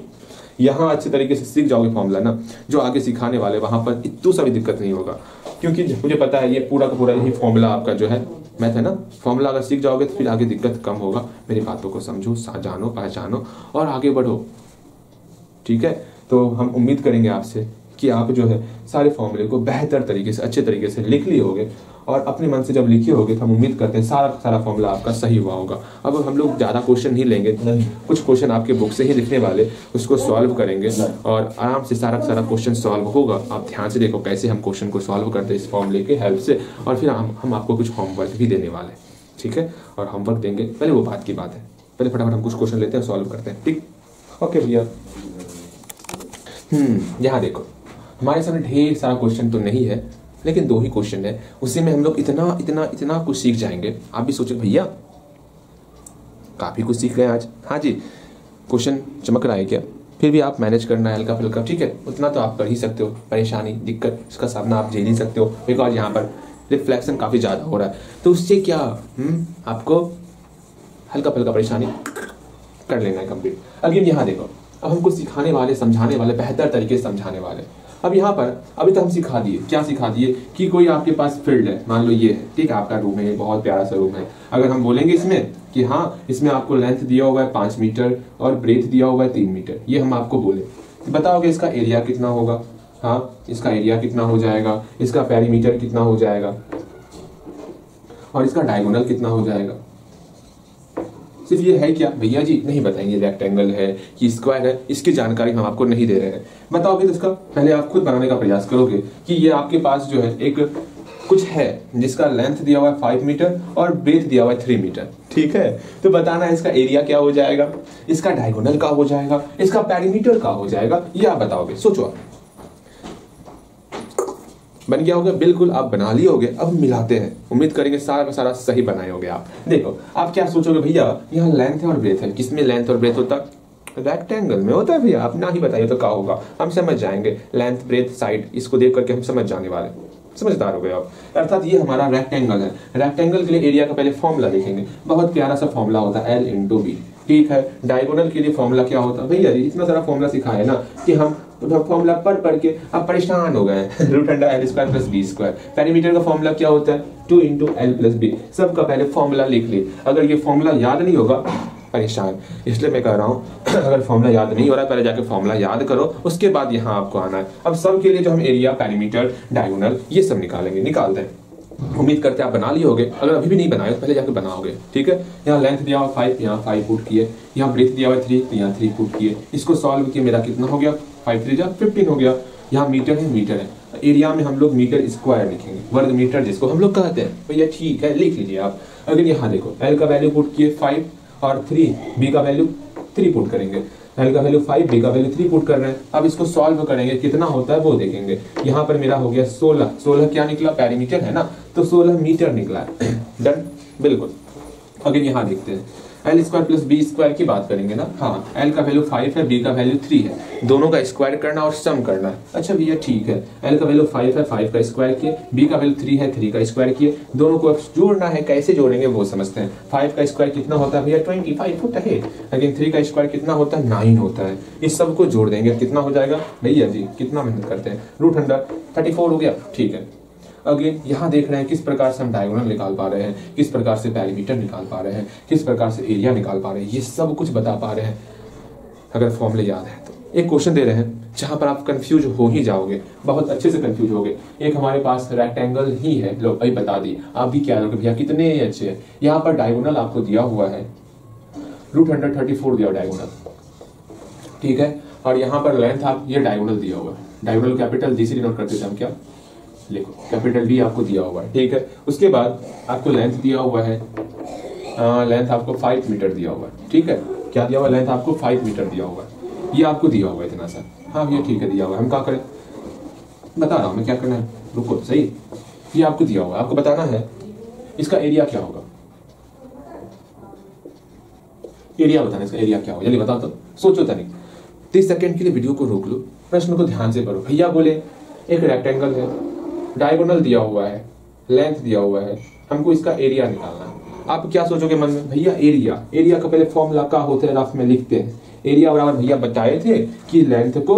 यहाँ अच्छे तरीके से सीख जाओगे फॉर्मूला ना, जो आगे सिखाने वाले वहां पर इतनी सा भी दिक्कत नहीं होगा, क्योंकि मुझे पता है ये पूरा का पूरा यही फॉर्मूला आपका जो है मैथ है ना। फॉर्मूला अगर सीख जाओगे तो फिर आगे दिक्कत कम होगा। मेरी बातों को समझो, जानो, पहचानो और आगे बढ़ो। ठीक है, तो हम उम्मीद करेंगे आपसे कि आप जो है सारे फॉर्मूले को बेहतर तरीके से, अच्छे तरीके से लिख लिए होगे, और अपने मन से जब लिखे होगे तो हम उम्मीद करते हैं सारा फॉर्मूला आपका सही हुआ होगा। अब हम लोग ज़्यादा क्वेश्चन नहीं लेंगे, कुछ क्वेश्चन आपके बुक से ही लिखने वाले, उसको सॉल्व करेंगे और आराम से सारा क्वेश्चन सॉल्व होगा। आप ध्यान से देखो कैसे हम क्वेश्चन को सॉल्व करते हैं इस फॉर्मूले के हेल्प से, और फिर हम आपको कुछ होमवर्क भी देने वाले। ठीक है, और होमवर्क देंगे, पहले वो बात की बात है, पहले फटाफट हम कुछ क्वेश्चन लेते हैं, सॉल्व करते हैं। ठीक, ओके भैया। यहाँ देखो, हमारे सामने ढेर सारा क्वेश्चन तो नहीं है, लेकिन 2 ही क्वेश्चन है, उसी में हम लोग इतना इतना इतना कुछ सीख जाएंगे। आप भी सोचो भैया काफी कुछ सीख गए आज। हाँ जी, क्वेश्चन चमक रहा है क्या? फिर भी आप मैनेज करना है हल्का फुल्का। ठीक है, उतना तो आप कर ही सकते हो। परेशानी, दिक्कत, इसका सामना आप झेल ही सकते हो, बिकॉज यहाँ पर रिफ्लेक्शन काफी ज्यादा हो रहा है, तो उससे क्या आपको हल्का फुल्का परेशानी कर लेना है कंप्लीट। अगेन यहाँ देखो, अब हमको सिखाने वाले, समझाने वाले, बेहतर तरीके से समझाने वाले। अब यहाँ पर अभी तक हम सिखा दिए, क्या सिखा दिए कि कोई आपके पास फील्ड है, मान लो ये है, ठीक है, आपका रूम है, बहुत प्यारा सा रूम है। अगर हम बोलेंगे इसमें कि हाँ इसमें आपको लेंथ दिया हुआ है 5 मीटर और ब्रेथ दिया हुआ है 3 मीटर, ये हम आपको बोले, तो बताओगे इसका एरिया कितना होगा? हाँ, इसका एरिया कितना हो जाएगा, इसका पेरीमीटर कितना हो जाएगा, और इसका डायगोनल कितना हो जाएगा। सिर्फ ये है क्या भैया जी? नहीं बताएंगे। रेक्टेंगल है कि स्क्वायर है, इसकी जानकारी हम आपको नहीं दे रहे हैं। बताओगे तो इसका पहले आप खुद बनाने का प्रयास करोगे कि ये आपके पास जो है एक कुछ है जिसका लेंथ दिया हुआ है 5 मीटर और ब्रेथ दिया हुआ है 3 मीटर। ठीक है, तो बताना है इसका एरिया क्या हो जाएगा, इसका डायगोनल क्या हो जाएगा, इसका पेरीमीटर क्या हो जाएगा, ये आप बताओगे। सोचो, आप बन गया होगा? बिल्कुल, आप बना लिए होगे। अब मिलाते हैं, उम्मीद करेंगे सारा का सारा सही बनाए होगे आप। देखो, आप क्या सोचोगे भैया, यहाँ लेंथ है और ब्रेथ है, किसमें लेंथ और ब्रेथ होता? रेक्टेंगल में होता है भैया। आप ना ही बताइए तो क्या होगा, हम समझ जाएंगे। लेंथ, ब्रेथ, साइड, इसको देख करके हम समझ जाने वाले, समझदार हो गए आप। अर्थात ये हमारा रेक्टेंगल है। रेक्टेंगल के लिए एरिया का पहले फॉर्मूला लिखेंगे, बहुत प्यारा सा फॉर्मूला होता है L/B। ठीक है, डायगोनल के लिए फॉर्मूला क्या होता है भैया जी? इतना सारा फॉर्मूला सिखाया ना कि हम फॉर्मूला पढ़ के अब परेशान हो गए। √L² + B²। पेरीमीटर का फॉर्मूला क्या होता है? 2 × L + B। सबका पहले फॉर्मूला लिख ली। अगर ये फॉर्मूला याद नहीं होगा, परेशान, इसलिए मैं कह रहा हूँ अगर फॉर्मूला याद नहीं हो रहा है, पहले जाके फॉर्मूला याद करो, उसके बाद यहाँ आपको आना है। अब सब के लिए जो हम एरिया, पेरीमीटर, डायगोनल ये सब निकालेंगे, निकालते हैं। उम्मीद करते हैं आप बना लिए होगे। अगर अभी भी नहीं बनाए तो पहले जाकर बनाओगे। ठीक है, यहाँ लेंथ दिया हुआ 5, यहाँ 5 पुट किए, यहाँ ब्रेथ दिया हुआ 3, तो यहाँ 3 पुट किए। इसको सॉल्व किए, मेरा कितना हो गया? 5 3 15 हो गया। यहाँ मीटर है, मीटर है, एरिया में हम लोग मीटर स्क्वायर लिखेंगे, वर्ग मीटर जिसको हम लोग कहते हैं। भैया ठीक है, लिख लीजिए आप। अगर यहाँ देखो, L का वैल्यू पुट किए 5 और 3, B का वैल्यू 3 पुट करेंगे। L का वैल्यू 5, B का वैल्यू 3 पुट कर रहे हैं। अब इसको सॉल्व करेंगे, कितना होता है वो देखेंगे। यहाँ पर मेरा हो गया 16। 16 क्या निकला? पेरीमीटर है ना, तो 16 मीटर निकला है। डन, बिल्कुल। अगर यहाँ देखते हैं, L² + B² की बात करेंगे ना। हाँ, L का वैल्यू 5 है, B का वैल्यू 3 है, दोनों का स्क्वायर करना और सम करना है। अच्छा भैया ठीक है, L का वैल्यू 5 है, 5 का स्क्वायर किए, B का वैल्यू 3 है, 3 का स्क्वायर किए, दोनों को जोड़ना है। कैसे जोड़ेंगे वो समझते हैं। 5 का स्क्वायर कितना होता है भैया? 25 होता है। लेकिन 3 का स्क्वायर कितना होता है? 9 होता है। इस सब को जोड़ देंगे, कितना हो जाएगा भैया जी? कितना मेहनत करते हैं, √34 हो गया। ठीक है, अगेन यहाँ देख रहे हैं किस प्रकार से हम डायगोनल निकाल पा रहे हैं, किस प्रकार से पेरीमीटर निकाल पा रहे हैं, किस प्रकार से एरिया निकाल पा रहे हैं, ये सब कुछ बता पा रहे हैं अगर फॉर्मूले याद है तो। एक क्वेश्चन दे रहे हैं जहां पर आप कंफ्यूज हो ही जाओगे, बहुत अच्छे से कंफ्यूज होगे। एक हमारे पास रेक्टेंगल ही है, लो भाई बता दी, आप भी क्या लोगे भैया कितने अच्छे हैं। यहाँ पर डायगोनल आपको दिया हुआ है, √134 दिया डायगोनल। ठीक है, और यहाँ पर लेंथ आप ये डायगोनल दिया हुआ है, डायगोनल कैपिटल D से डिनोट करते थे हम, क्या लिखो, कैपिटल D आपको दिया हुआ है। ठीक है, उसके बाद आपको लेंथ दिया हुआ है, लेंथ आपको 5 मीटर दिया हुआ है। ठीक है, क्या दिया हुआ? लेंथ आपको 5 मीटर दिया हुआ है, ये आपको दिया हुआ है इतना सा। हाँ ये ठीक है, दिया हुआ है। हम क्या करें, बता रहा हूँ मैं क्या करना है, रुको सही। ये आपको दिया हुआ है, आपको बताना है इसका एरिया क्या होगा। एरिया बताना, इसका एरिया क्या होगा, जल्दी बताओ तो, सोचो तनिक। 30 सेकंड के लिए वीडियो को रोक लो, प्रश्न को ध्यान से पढ़ो। भैया बोले एक रेक्टेंगल है, डायगोनल दिया हुआ है, लेंथ दिया हुआ है, हमको इसका एरिया निकालना है। आप क्या सोचोगे मन में, भैया एरिया का पहले फॉर्मूला क्या होता है रफ में लिखते हैं। एरिया बराबर भैया बताए थे कि लेंथ को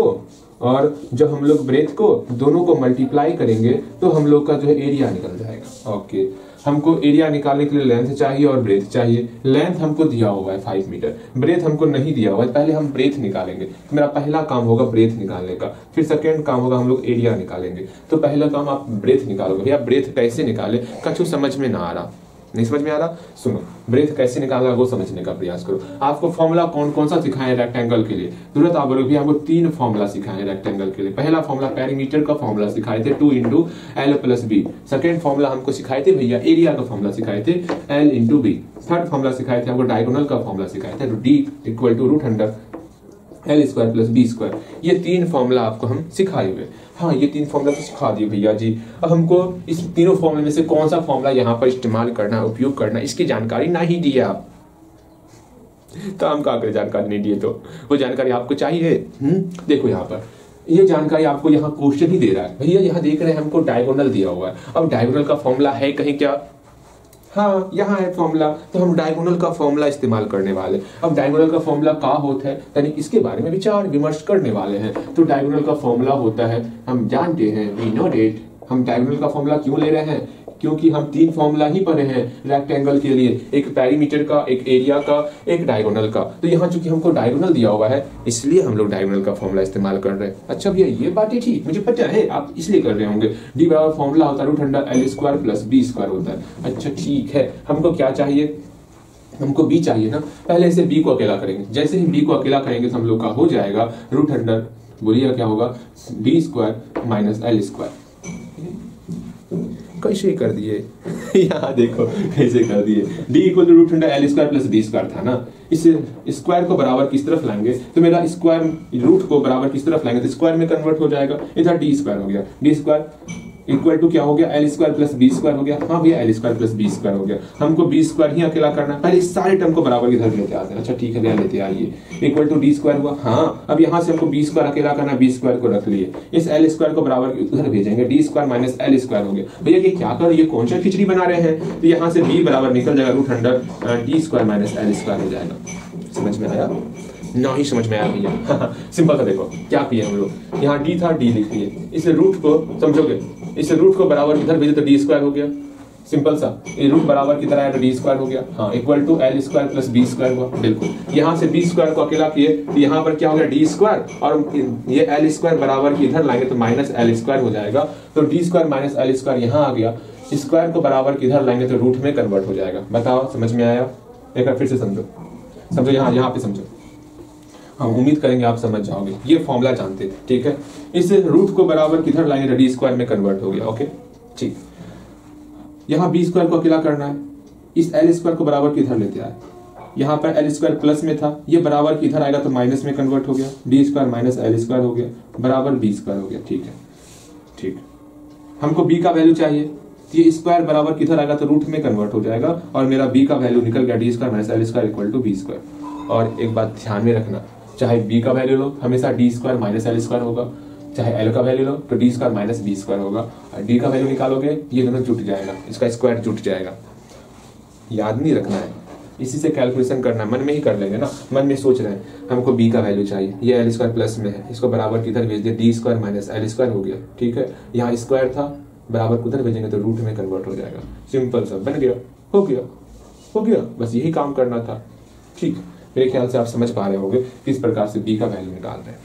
और जब हम लोग ब्रेथ को दोनों को मल्टीप्लाई करेंगे तो हम लोग का जो है एरिया निकल जाएगा। ओके, हमको एरिया निकालने के लिए लेंथ चाहिए और ब्रेथ चाहिए। लेंथ हमको दिया हुआ है 5 मीटर, ब्रेथ हमको नहीं दिया हुआ है। पहले हम ब्रेथ निकालेंगे, मेरा पहला काम होगा ब्रेथ निकालने का, फिर सेकंड काम होगा हम लोग एरिया निकालेंगे। तो पहला काम आप ब्रेथ निकालोगे। भैया ब्रेथ कैसे निकाले, कछु समझ में ना आ रहा, नहीं समझ में आ रहा, सुनो ब्रेथ कैसे निकालना वो समझने का प्रयास करो। आपको फॉर्मूला कौन कौन सा सिखाए रेक्टेंगल के लिए, तुरंत आप बोलोगे हमको 3 फॉर्मूला सिखाए रेक्टेंगल के लिए। पहला फॉर्मूला पेरीमीटर का फॉर्मूला सिखाए थे 2 × L + B। सेकंड फॉर्मूला हमको सिखाए थे भैया एरिया का फॉर्मूला सिखाए थे L × B। थर्ड फॉर्मूला सिखाए थे हमको डायगोनल का फॉर्मूला सिखाए थे D = √L² + B²। ये 3 फॉर्मूला आपको हम सिखाए हुए। हाँ, ये 3 फॉर्मूला तो सिखा दिए भैया जी। अब हमको इस तीनों फॉर्मूले में से कौन सा फॉर्मूला यहाँ पर इस्तेमाल करना है, उपयोग करना है, इसकी जानकारी नहीं दी आप तो हम क्या करें, जानकारी नहीं दिए तो वो जानकारी आपको चाहिए। देखो यहाँ पर ये जानकारी आपको यहाँ क्वेश्चन ही दे रहा है। भैया यहाँ देख रहे हैं हमको डायगोनल दिया हुआ है। अब डायगोनल का फॉर्मूला है कहीं क्या, हाँ यहाँ है फॉर्मूला, तो हम डायगोनल का फॉर्मूला इस्तेमाल करने वाले। अब डायगोनल का फॉर्मूला क्या होता है, यानी इसके बारे में विचार विमर्श करने वाले हैं। तो डायगोनल का फॉर्मूला होता है, हम जानते हैं, वी नो इट। हम डायगोनल का फॉर्मूला क्यों ले रहे हैं, क्योंकि हम 3 फॉर्मूला ही पढ़े हैं रेक्टेंगल के लिए, एक पेरीमीटर का, एक एरिया का, एक डायगोनल का। तो यहाँ चूंकि हमको डायगोनल दिया हुआ है इसलिए हम लोग डायगोनल का फॉर्मूला इस्तेमाल कर रहे हैं। अच्छा भैया ये बात है ठीक, मुझे पता है आप इसलिए कर रहे होंगे। D बराबर फॉर्मूला होता है √L² + B² होता है। अच्छा ठीक है, हमको क्या चाहिए, हमको B चाहिए ना। पहले इसे B को अकेला करेंगे, जैसे ही B को अकेला करेंगे तो हम लोग का हो जाएगा √, बोलिए क्या होगा, D² - L²। कैसे कर दिए यहाँ देखो कैसे कर दिए। D = √L² + B² था ना, इस स्क्वायर को बराबर किस तरफ लाएंगे तो मेरा स्क्वायर रूट को बराबर किस तरफ लाएंगे तो स्क्वायर में कन्वर्ट हो जाएगा। इधर D² हो गया, D² = क्या हो गया, L² + B² हो गया। हाँ भैया L² + B² हो गया। हमको B² ही अकेला करना है, पहले इस सारे टर्म को बराबर इधर लेते आते हैं। अच्छा ठीक है भैया लेते आइए, = D² हुआ। हाँ अब यहाँ से हमको B² अकेला करना, B² को रख लिए, इस L² को बराबर उधर भेजेंगे, D² - L² हो गया। भैया ये क्या कर, ये कौन सा खिचड़ी बना रहे हैं, तो यहाँ से B बराबर निकल जाएगा √D² - L² हो जाएगा। समझ में आया, नहीं समझ में आया भैया सिंपल सा देखो क्या किया हम लोग, यहाँ D था, D लिख लिए, इस रूट को समझोगे, इस रूट को बराबर इधर भेजे तो D² हो गया। सिंपल सा, ये रूट बराबर किधर आया तो D² हो गया। हाँ = L² + B² हुआ। बिल्कुल, यहाँ से B² को अकेला किए तो यहाँ पर क्या हो गया D² और ये L² बराबर की इधर लाएंगे तो -L² हो जाएगा। तो D² - L² यहाँ आ गया, स्क्वायर को बराबर किधर लाएंगे तो रूट में कन्वर्ट हो जाएगा। बताओ समझ में आया, एक बार फिर से समझो यहाँ पे समझो। हाँ उम्मीद करेंगे आप समझ जाओगे, ये फॉर्मूला जानते थे ठीक है। इस रूट को बराबर किधर लाएंगे तो D² में कन्वर्ट हो गया। ओके ठीक, यहाँ B² को अकेला करना है, इस L² को बराबर किधर लेते आए, यहाँ पर L² प्लस में था, ये बराबर किधर आएगा तो माइनस में कन्वर्ट हो गया, D² - L² हो गया बराबर B² हो गया। ठीक है ठीक, हमको B का वैल्यू चाहिए, ये स्क्वायर बराबर किधर आएगा तो रूट में कन्वर्ट हो जाएगा और मेरा B का वैल्यू निकल गया D² - L² = B²। और एक बात ध्यान में रखना, चाहे B का वैल्यू लो हमेशा D² - L² होगा, चाहे L का वैल्यू लो तो D² - B² होगा। और D का वैल्यू निकालोगे ये दोनों जुट जाएगा, इसका स्क्वायर जुट जाएगा। याद नहीं रखना है, इसी से कैलकुलेशन करना, मन में ही कर लेंगे ना। मन में सोच रहे हैं हमको B का वैल्यू चाहिए, ये L² प्लस में है, इसको बराबर किधर भेज दिया D² - L² हो गया। ठीक है, यहाँ स्क्वायर था बराबर किधर भेजेंगे तो रूट में कन्वर्ट हो जाएगा। सिंपल सा बन गया, हो गया, बस यही काम करना था। ठीक, मेरे ख्याल से आप समझ पा रहे होंगे किस प्रकार से B का वैल्यू निकाल रहे हैं।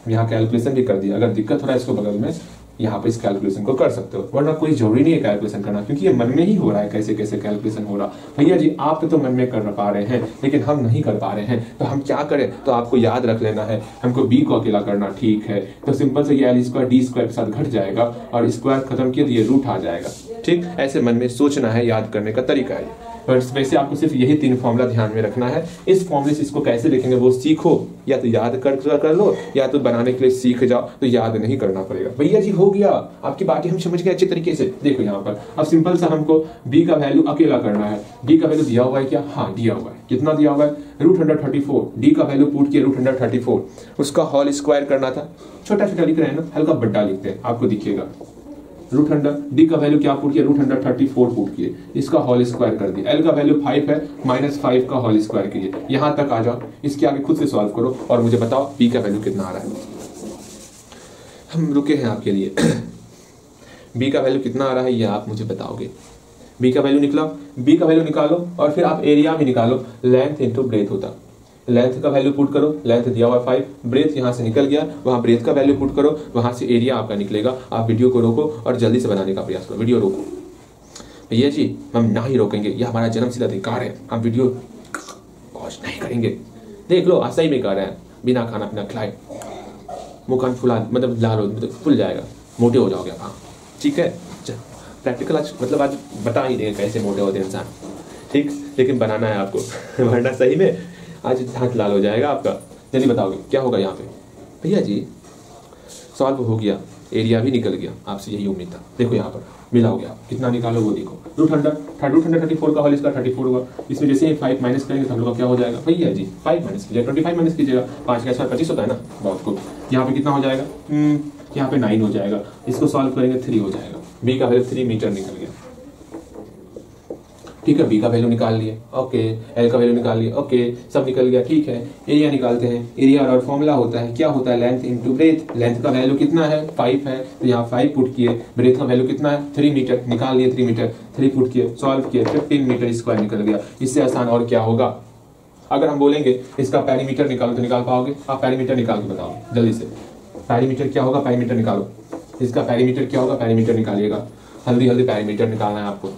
यहाँ कैलकुलेशन भी कर दिया, अगर दिक्कत हो रहा है इसको बगल में यहाँ पे इस कैलकुलेशन को कर सकते हो, वरना कोई जरूरी नहीं है कैलकुलेशन करना, क्योंकि ये मन में ही हो रहा है कैसे कैसे कैलकुलेशन हो रहा। भैया जी आप तो मन में कर पा रहे हैं लेकिन हम नहीं कर पा रहे हैं, तो हम क्या करें, तो आपको याद रख लेना है हमको B को अकेला करना। ठीक है, तो सिंपल से ये L² D² के साथ घट जाएगा और स्क्वायर खत्म किया तो ये रूट आ जाएगा। ठीक, ऐसे मन में सोचना है, याद करने का तरीका है। बस वैसे आपको सिर्फ यही 3 फॉर्मूला ध्यान में रखना है। इस फॉर्मूले से इसको कैसे लिखेंगे वो सीखो, या तो याद कर लो, या तो बनाने के लिए सीख जाओ, तो याद नहीं करना पड़ेगा। भैया जी हो गया, आपकी बातें हम समझ गए अच्छे तरीके से। देखो यहाँ पर अब सिंपल सा हमको b का वैल्यू अकेला करना है। d का वैल्यू दिया हुआ है क्या? हाँ दिया हुआ है। कितना दिया हुआ है? √134। d का वैल्यू पुट किया √134, उसका होल स्क्वायर करना था। छोटा छोटा लिख रहे हैं ना, हल्का बड्डा लिखते हैं, आपको दिखेगा। √100, d का वैल्यू क्या पुट किया? √134 पुट किए, इसका होल स्क्वायर कर दिया। l का वैल्यू 5 है, -5 का होल स्क्वायर कीजिए। यहां तक आ जाओ, इसके आगे खुद से सॉल्व करो और मुझे बताओ b का वैल्यू कितना आ रहा है। हम रुके हैं आपके लिए। b का वैल्यू कितना आ रहा है ये आप मुझे बताओगे। b का वैल्यू निकला, b का वैल्यू निकालो और फिर आप एरिया भी निकालो। लेंथ इंटू ब्रेथ होता, लेंथ का वैल्यू पुट करो, लेंथ दिया हुआ 5, ब्रेथ यहां से निकल गया, वहां ब्रेथ का वैल्यू पुट करो, वहां से एरिया आपका निकलेगा। आप वीडियो को रोको और जल्दी से बनाने का प्रयास करो। वीडियो रोको भैया जी, हम ना ही रोकेंगे, यह हमारा जन्मसिद्ध अधिकार है, हम वीडियो पॉज नहीं करेंगे। देख लो सही में कर रहे हैं, बिना खाना पीना खिलाए मुँह कान फुला, मतलब लाल हो, मतलब फुल जाएगा, मोटे हो जाओगे। हाँ ठीक है, प्रैक्टिकल आज मतलब आज बता ही देंगे कैसे मोटे होते हैं इंसान, ठीक, लेकिन बनाना है आपको वरना सही में आज हाथ लाल हो जाएगा आपका। जल्दी बताओगे क्या होगा यहाँ पे। भैया जी सॉल्व हो गया, एरिया भी निकल गया, आपसे यही उम्मीद था। देखो यहाँ पर मिला हो गया, कितना निकालो वो देखो। √134 का होल स्क्वायर 34 हुआ, इसमें जैसे ही 5 माइनस करेंगे तो हम लोग का क्या हो जाएगा भैया जी? 5 माइनस कीजिएगा, 25 माइनस कीजिएगा, 5 का स्क्वायर 25 होता है ना, बहुत खूब। यहाँ पे कितना हो जाएगा? यहाँ पे 9 हो जाएगा, इसको सॉल्व करेंगे 3 हो जाएगा। b का वैल्यू 3 मीटर निकल गया, ठीक है। b का वैल्यू निकाल लिए, ओके। l का वैल्यू निकाल लिए, ओके, सब निकल गया, ठीक है। एरिया निकालते हैं, एरिया और फॉर्मूला होता है, क्या होता है? Length into breadth. लेंथ का वैल्यू कितना है? 5 है, तो यहाँ 5 पुट किए। ब्रेथ का वैल्यू कितना है? 3 मीटर, निकाल लिए 3 मीटर, 3 पुट किए, सॉल्व किए, 15 मीटर स्क्वायर निकल गया। इससे आसान और क्या होगा? अगर हम बोलेंगे इसका पेरीमीटर निकालो तो निकाल पाओगे? आप पेरीमीटर निकाल के बताओ जल्दी से। पेरीमीटर क्या होगा? पेरीमीटर निकालो, इसका पेरीमीटर क्या होगा? पेरीमीटर निकालिएगा, हल्दी हल्दी पेरीमीटर निकालना है आपको।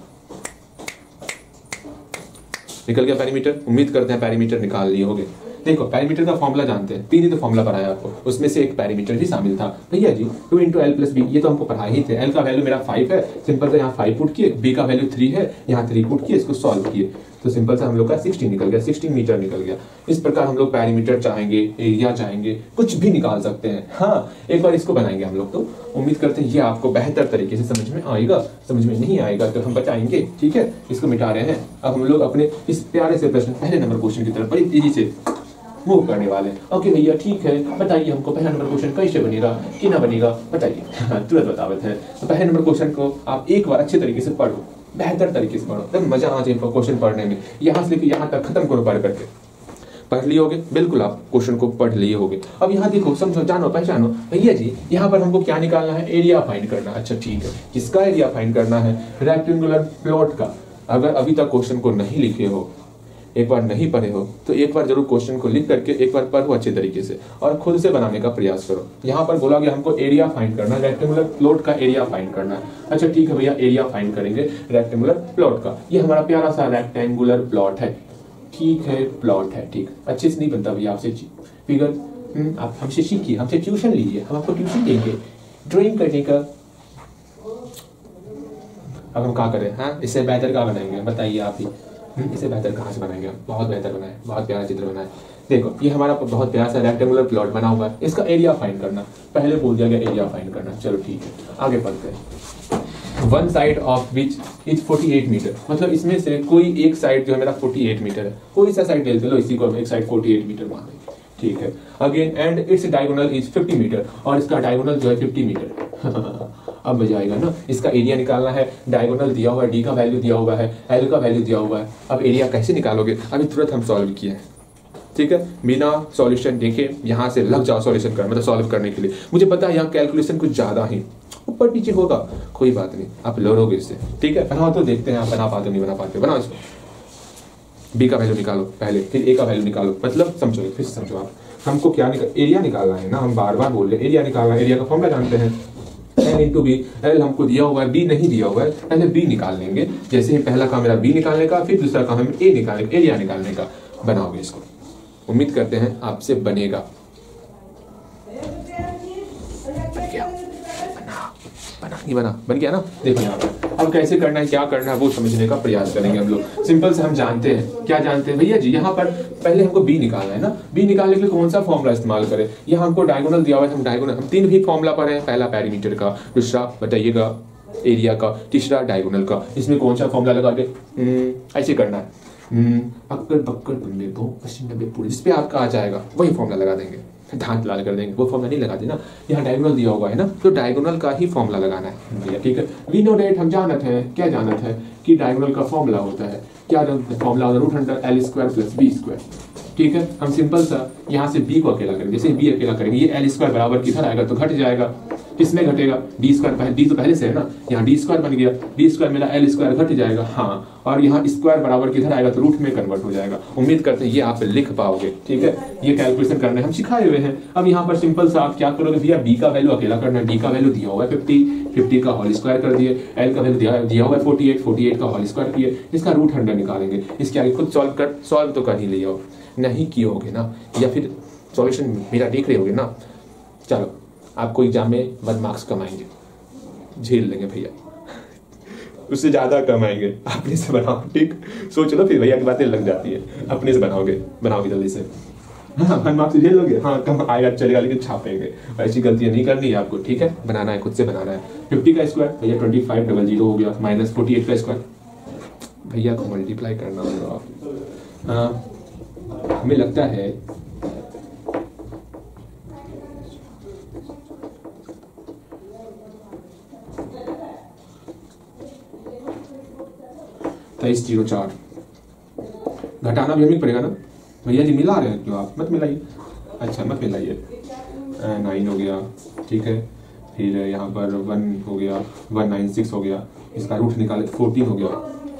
निकल गया पेरीमीटर, उम्मीद करते हैं पेरीमीटर निकाल लिए होगे। देखो पेरीमीटर का फॉर्मूला जानते हैं, 3 ही तो फॉर्मूला पढ़ाया आपको, उसमें से एक पेरीमीटर भी शामिल था। भैया जी 2 × l + b, ये तो हमको पढ़ाए ही थे। l का वैल्यू मेरा 5 है, सिंपल से यहाँ 5 पुट किए, b का वैल्यू 3 है, यहाँ 3 पुट किए, इसको सॉल्व किए, तो सिंपल से हम लोग का 16 निकल गया, 16 मीटर निकल गया। इस प्रकार हम लोग पेरीमीटर चाहेंगे, एरिया चाहेंगे, कुछ भी निकाल सकते हैं। हाँ एक बार इसको बनाएंगे हम लोग, तो उम्मीद करते हैं ये आपको बेहतर तरीके से समझ में आएगा। समझ में नहीं आएगा तो हम बताएंगे, ठीक है। इसको मिटा रहे हैं। अब हम लोग अपने इस प्यारे से प्रश्न, पहले नंबर क्वेश्चन की तरफ बड़ी तेजी से मूव करने वाले हैं। ओके भैया ठीक है, बताइए हमको पहला नंबर क्वेश्चन कैसे बनेगा, कि ना बनेगा, बताइए। तुरंत बतावत है। तो पहले नंबर क्वेश्चन को आप एक बार अच्छे तरीके से पढ़ो, बेहतर तरीके से पढ़ो, तब मजा आ जाए क्वेश्चन पढ़ने में। यहाँ से लेकर यहाँ तक खत्म करो पढ़ करके। पढ़ लिए होगे, बिल्कुल आप क्वेश्चन को पढ़ लिए होगे। अब यहाँ देखो, समझो, जानो, पहचानो। भैया जी यहाँ पर हमको क्या निकालना है? एरिया फाइंड करना है। अच्छा ठीक है, किसका एरिया फाइंड करना है? रेक्टेंगुलर प्लॉट का। अगर अभी तक क्वेश्चन को नहीं लिखे हो, एक बार नहीं पढ़े हो, तो एक बार जरूर क्वेश्चन को लिख करके एक बार पढ़ो अच्छे तरीके से और खुद से बनाने का प्रयास करो। यहाँ पर बोला गया हमको एरिया फाइंड करना है, रेक्टेंगुलर प्लॉट का एरिया फाइंड करना है। अच्छा ठीक है भैया, एरिया फाइंड करेंगे रेक्टेंगुलर प्लॉट का। ये हमारा प्यारा सा रेक्टेंगुलर प्लॉट है, ठीक है, प्लॉट है, ठीक। अच्छे से नहीं बनता भैया आपसे फिगर, आप हमसे सीखिए, हमसे ट्यूशन लीजिए, हम आपको ट्यूशन देंगे ड्राइंग करने का। अब हम क्या करें? हाँ इससे बेहतर क्या बनाएंगे बताइए आप ही। इसे बेहतर कहाँ से बनाएंगे? बहुत बेहतर बनाए, बहुत प्यारा चित्र बनाए। देखो ये हमारा बहुत प्यारा सा रेक्टेंगुलर प्लॉट बना हुआ है, इसका एरिया फाइंड करना। पहले बोल दिया गया एरिया फाइंड करना, चलो ठीक है आगे बढ़ते हैं। One side of which is 48 metre, मतलब इसमें से कोई एक साइड जो है मेरा 48 मीटर है। कोई सा साइड ले लो, इसी को एक साइड 48 मीटर मान लें, ठीक है। Again and it's diagonal is 50 metre, और इसका डायगोनल जो है 50 मीटर। अब मजा आएगा ना। इसका एरिया निकालना है, डायगोनल दिया हुआ है, डी का वैल्यू दिया हुआ है, एल का वैल्यू दिया हुआ है। अब एरिया कैसे निकालोगे? अभी तुरंत हम सॉल्व किए हैं, ठीक है, बिना सॉल्यूशन देखे यहाँ से लग जाओ सॉल्यूशन कर, मतलब सॉल्व करने के लिए। मुझे पता है यहाँ कैलकुलेशन कुछ ज्यादा ही ऊपर नीचे होगा, कोई बात नहीं, आप लड़ोगे इससे, ठीक है। बनाओ तो देखते हैं आप बना पाते नहीं बना पाते। बनाओ इसको। बी का वैल्यू निकालो पहले, फिर ए का वैल्यू निकालो, मतलब समझो, फिर समझो आप। हमको क्या एरिया निकालना है ना, हम बार बार बोल रहे हैं एरिया निकालना है। एरिया का फॉर्मूला जानते हैं, L इंटू बी। एल हमको दिया हुआ है, बी नहीं दिया हुआ है, पहले बी निकाल लेंगे। जैसे ही पहला काम मेरा बी निकालने का, फिर दूसरा काम है ए निकालने, एरिया निकालने का। बनाओगे इसको, उम्मीद करते हैं आपसे बनेगा। बन गया, बना बन गया ना। देखो यहाँ पर अब कैसे करना है, क्या करना है, वो समझने का प्रयास करेंगे हम लोग। सिंपल से हम जानते हैं, क्या जानते हैं भैया जी, यहाँ पर पहले हमको बी निकालना है ना। बी निकालने के लिए कौन सा फॉर्मूला इस्तेमाल करें? यहाँ हमको डायगोनल दिया हुआ है, हम डायगोनल, हम 3 भी फॉर्मूला पढ़े हैं, पहला पेरीमीटर का, दूसरा बताइएगा एरिया का, तीसरा डायगोनल का। इसमें कौन सा फॉर्मूला लगा के ऐसे करना है, अक्कर बक्कर बम्बे बो पश्चिम नब्बे पूरे, जिस पे आपका आ जाएगा वही फॉर्मूला लगा देंगे, दांत लाल कर देंगे। वो फॉर्मूला नहीं लगाते ना, यहाँ डायगोनल दिया हुआ है ना, तो डायगोनल का ही फॉर्मूला लगाना है भैया, ठीक है। वी नो डेट, हम जानत हैं, क्या जानत है कि डायगोनल का फॉर्मूला होता है, क्या फॉर्मूला होता है, √L² + B², ठीक है। हम सिंपल सा यहाँ से b को अकेला करेंगे, जैसे b अकेला करेंगे, ये L² बराबर किधर आएगा तो घट जाएगा, किसमें घटेगा, d², d तो पहले से है ना, यहाँ d² बन गया, d² मेरा L² घट जाएगा, हाँ, और यहाँ स्क्वायर बराबर किधर आएगा तो रूट में कन्वर्ट हो जाएगा। उम्मीद करते हैं ये आप लिख पाओगे, ठीक है। ये कैलकुलेशन करने हम सिखाए हुए हैं। अब यहाँ पर सिंपल सा आप क्या करोगे भैया, b का वैल्यू अकेला करना है, d का वैल्यू दिया हुआ है 50 का होल स्क्वायर कर दिए, l का वैल्यू दिया हुआ है 48 का होल स्क्वायर किए, इसका √100 निकालेंगे। इसके आगे खुद सॉल्व तो कर ही लियो, नहीं किए होगे ना, या फिर सॉल्यूशन मेरा देख रहे होगे ना, चलो आपको एग्जाम में 1 मार्क्स कमाएंगे, झेल लेंगे भैया, उससे ज्यादा कमाएंगे। अपने से बनाओ, ठीक, सोच लो, फिर भैया की बातें लग जाती है, अपने से बनाओगे जल्दी से, हाँ 1 मार्क्स झेल लोगे, हाँ कम आएगा चलेगा, लेकिन छापेंगे। ऐसी गलतियां नहीं करनी है आपको, ठीक है, बनाना है, खुद से बनाना है। 50 का स्क्वायर भैया 2500 हो गया, माइनस 48 का स्क्वायर भैया को मल्टीप्लाई करना होगा। हमें लगता है 2304, घटाना भी हमें पड़ेगा ना भैया जी, मिला रहे हैं क्यों आप, मत मिलाइए, अच्छा मत मिलाइए। 9 हो गया, ठीक है, फिर यहाँ पर 1 हो गया, 196 हो गया, इसका रूट निकाले 14 हो गया,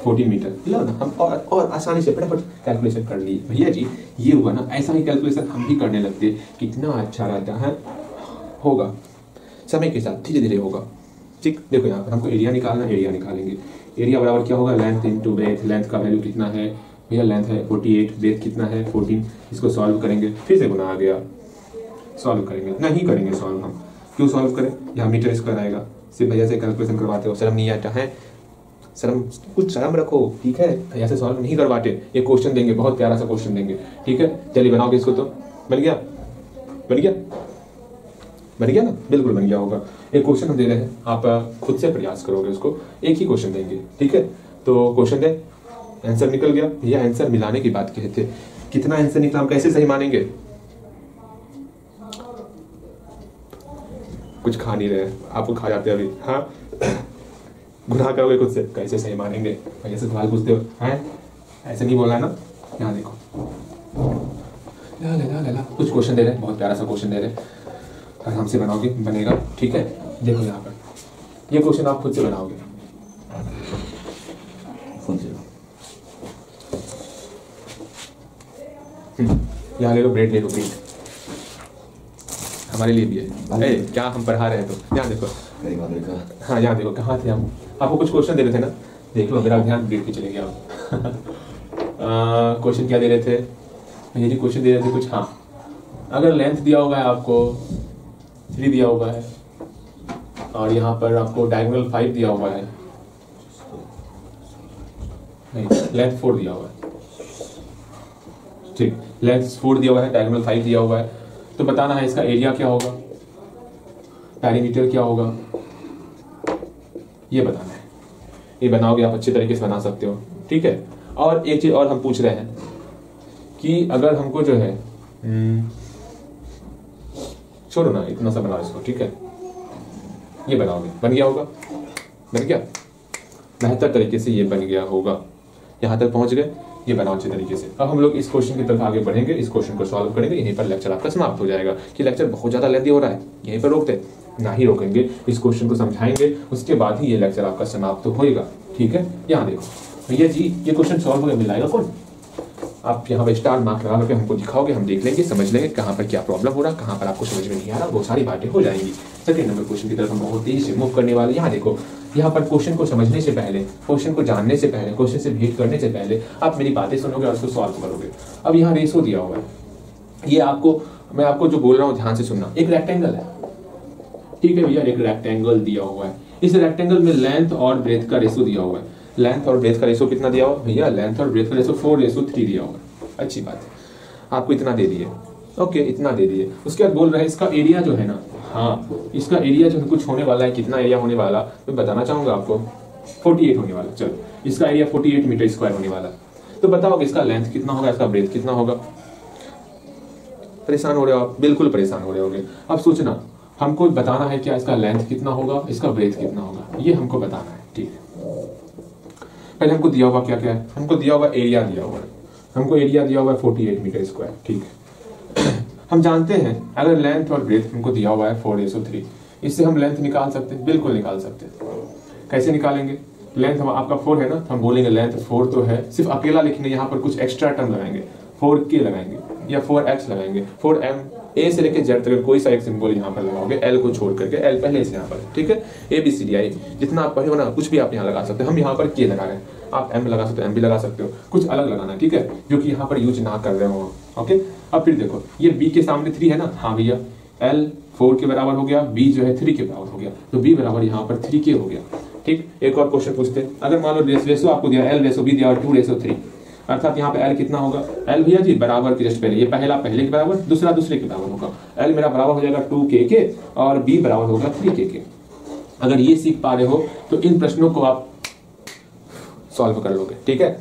14 मीटर, लो ना हम और आसानी से फटाफट कैलकुलेशन कर लिए भैया जी। ये हुआ ना, ऐसा ही कैलकुलेशन हम भी करने लगते, कितना अच्छा रहता है, होगा समय के साथ धीरे धीरे होगा, ठीक। देखो यहाँ पर हमको एरिया निकालना, एरिया निकालेंगे, एरिया बराबर क्या होगा, लेंथ इंटू ब्रेथ, लेंथ का वैल्यू कितना है भैया, लेंथ है 48, ब्रेथ कितना है 14, इसको सॉल्व करेंगे, फिर से गुना आ गया, सॉल्व करेंगे, नहीं करेंगे सॉल्व, हम क्यों सॉल्व करें, यहाँ मीटर स्क्वायर आएगा, सिर्फ भैया से कैलकुलेशन करवाते हो, शर्म नहीं आता है, शर्म, कुछ शर्म रखो, ठीक है, भैया से सॉल्व नहीं करवाते, ये क्वेश्चन देंगे, बहुत प्यारा सा क्वेश्चन देंगे, ठीक है। चलिए बनाओगे इसको, तो बन गया, बन गया, बन गया ना, बिल्कुल बन गया होगा। एक क्वेश्चन हम दे रहे हैं, आप खुद से प्रयास करोगे उसको, एक ही क्वेश्चन देंगे, ठीक है। तो क्वेश्चन दे, आंसर निकल गया भैया, आंसर मिलाने की बात कहे थे, कितना आंसर निकला हम कैसे सही मानेंगे, कुछ खा नहीं रहे, आपको खा जाते अभी, हाँ गुनाह करोगे खुद से, कैसे सही मानेंगे, भैया से सवाल पूछते हो, हैं ऐसे नहीं बोलना है ना। यहाँ देखो, ला कुछ क्वेश्चन दे रहे हैं, बहुत प्यारा सा क्वेश्चन दे रहे हैं, आराम से बनाओगे, बनेगा, ठीक है। देखो यहाँ पर ये क्वेश्चन आप खुद से बनाओगे, यहाँ ले लो ब्रेड, ले लो ब्रेड, हमारे लिए भी है, क्या हम पढ़ा रहे हैं, तो यहाँ देखो, हाँ यहाँ देखो, कहाँ थे हम, आपको कुछ क्वेश्चन दे रहे थे ना, देख लो, मेरा ध्यान ब्रेड पे चले गया। क्वेश्चन क्या दे रहे थे भैया जी, क्वेश्चन दे रहे थे कुछ, हाँ, अगर लेंथ दिया हुआ है आपको 3 दिया हुआ है, और यहाँ पर आपको डायगोनल 5 दिया हुआ है, नहीं लेंथ 4 दिया हुआ है, ठीक, लेंथ 4 दिया हुआ है, डायगोनल 5 दिया हुआ है, तो बताना है इसका एरिया क्या होगा, पेरीमीटर क्या होगा, ये बताना है। ये बनाओगे आप, अच्छे तरीके से बना सकते हो, ठीक है। और एक चीज और हम पूछ रहे हैं कि अगर हमको जो है, छोड़ो ना, इतना सा बनाओ इसको, ठीक है, ये बनाओगे, बन गया होगा, बन गया, बेहतर तरीके से ये बन गया होगा, यहाँ तक पहुंच गए, ये बनाओ अच्छे तरीके से। अब हम लोग इस क्वेश्चन की तरफ आगे बढ़ेंगे, इस क्वेश्चन को सॉल्व करेंगे, यहीं पर लेक्चर आपका समाप्त हो जाएगा। कि लेक्चर बहुत ज्यादा लेंथी हो रहा है, यहीं पर रोकते ना ही रोकेंगे, इस क्वेश्चन को समझाएंगे, उसके बाद ही ये लेक्चर आपका समाप्त होएगा, ठीक है। यहाँ देखो भैया जी, ये क्वेश्चन सॉल्व होकर मिलाएगा कौन, आप यहाँ पर स्टार मार्क लगा करके हमको दिखाओगे, हम देख लेंगे, समझ लेंगे कहाँ पर क्या प्रॉब्लम हो रहा है, कहाँ पर आपको समझ में नहीं आ रहा, वो सारी बातें हो जाएंगी। सेकंड नंबर क्वेश्चन की तरफ हम बहुत तेजी से मूव करने वाले। यहाँ देखो, यहाँ पर क्वेश्चन को समझने से पहले, क्वेश्चन को जानने से पहले, क्वेश्चन से भेंट करने से पहले आप मेरी बातें सुनोगे और उसको सॉल्व करोगे। अब यहाँ रेशो दिया हुआ है, ये आपको, मैं आपको जो बोल रहा हूँ ध्यान से सुनना। एक रेक्टेंगल है, ठीक है भैया, एक रेक्टेंगल दिया हुआ है, इस रेक्टेंगल में लेंथ और ब्रेथ का रेशो दिया हुआ है। लेंथ और ब्रेथ का रेशो कितना दिया हुआ भैया? लेंथ और ब्रेथ का रेशो 4:3 दिया हुआ है। अच्छी बात है, आपको इतना दे दिए, ओके इतना दे दिए। उसके बाद बोल रहे हैं इसका एरिया जो है ना, हाँ इसका एरिया जो है कुछ होने वाला है, कितना एरिया होने वाला मैं बताना चाहूंगा आपको, 48 होने वाला। चलो इसका एरिया 48 मीटर स्क्वायर होने वाला, तो बताओ इसका लेंथ कितना होगा, इसका ब्रेथ कितना होगा। परेशान हो रहे हो आप? बिल्कुल परेशान हो रहे होगे। अब सोचना, हमको बताना है क्या इसका लेंथ कितना होगा, इसका ब्रेथ कितना होगा, ये हमको बताना है। ठीक है, पहले हमको दिया हुआ क्या क्या है, हमको दिया हुआ एरिया दिया हुआ है, हमको एरिया दिया हुआ है 48 मीटर स्क्वायर। ठीक है, हम जानते हैं अगर लेंथ और ब्रेथ हमको दिया हुआ है 4:3, इससे हम लेंथ निकाल सकते हैं, बिल्कुल निकाल सकते हैं। कैसे निकालेंगे? लेंथ हम आपका 4 है ना, तो हम बोलेंगे लेंथ 4 तो है, सिर्फ अकेला लिखेंगे, यहाँ पर कुछ एक्स्ट्रा टर्म लगाएंगे, 4k लगाएंगे या 4x लगाएंगे, 4m, ए से लेके जेड तक कोई सा एक सिंबल यहाँ पर लगाओगे, एल को छोड़ करके, एल पहले से यहाँ पर, ठीक है, ABCDI जितना आप पढ़े हो ना कुछ भी आप यहाँ लगा सकते हो। हम यहाँ पर k लगा रहे हैं, आप m लगा सकते हो, m भी लगा सकते हो, कुछ अलग लगाना, ठीक है, जो कि यहाँ पर यूज ना कर रहे हो। ओके, अब फिर देखो ये b के सामने 3 है ना, हाँ भैया, l 4 के बराबर हो गया, b जो है 3 के बराबर हो गया, तो b बराबर यहाँ पर 3k हो गया। ठीक, एक और क्वेश्चन पूछते हैं, अगर मान लो रेशो आपको दिया L/B दिया और 2:3, अर्थात यहाँ पे L कितना होगा, L भैया जी बराबर के जस्ट पहले, ये पहला पहले के बराबर, दूसरा दूसरे के बराबर होगा, L मेरा बराबर हो जाएगा 2k के और B बराबर होगा 3k के। अगर ये सीख पा रहे हो तो इन प्रश्नों को आप सॉल्व कर लोगे। ठीक है,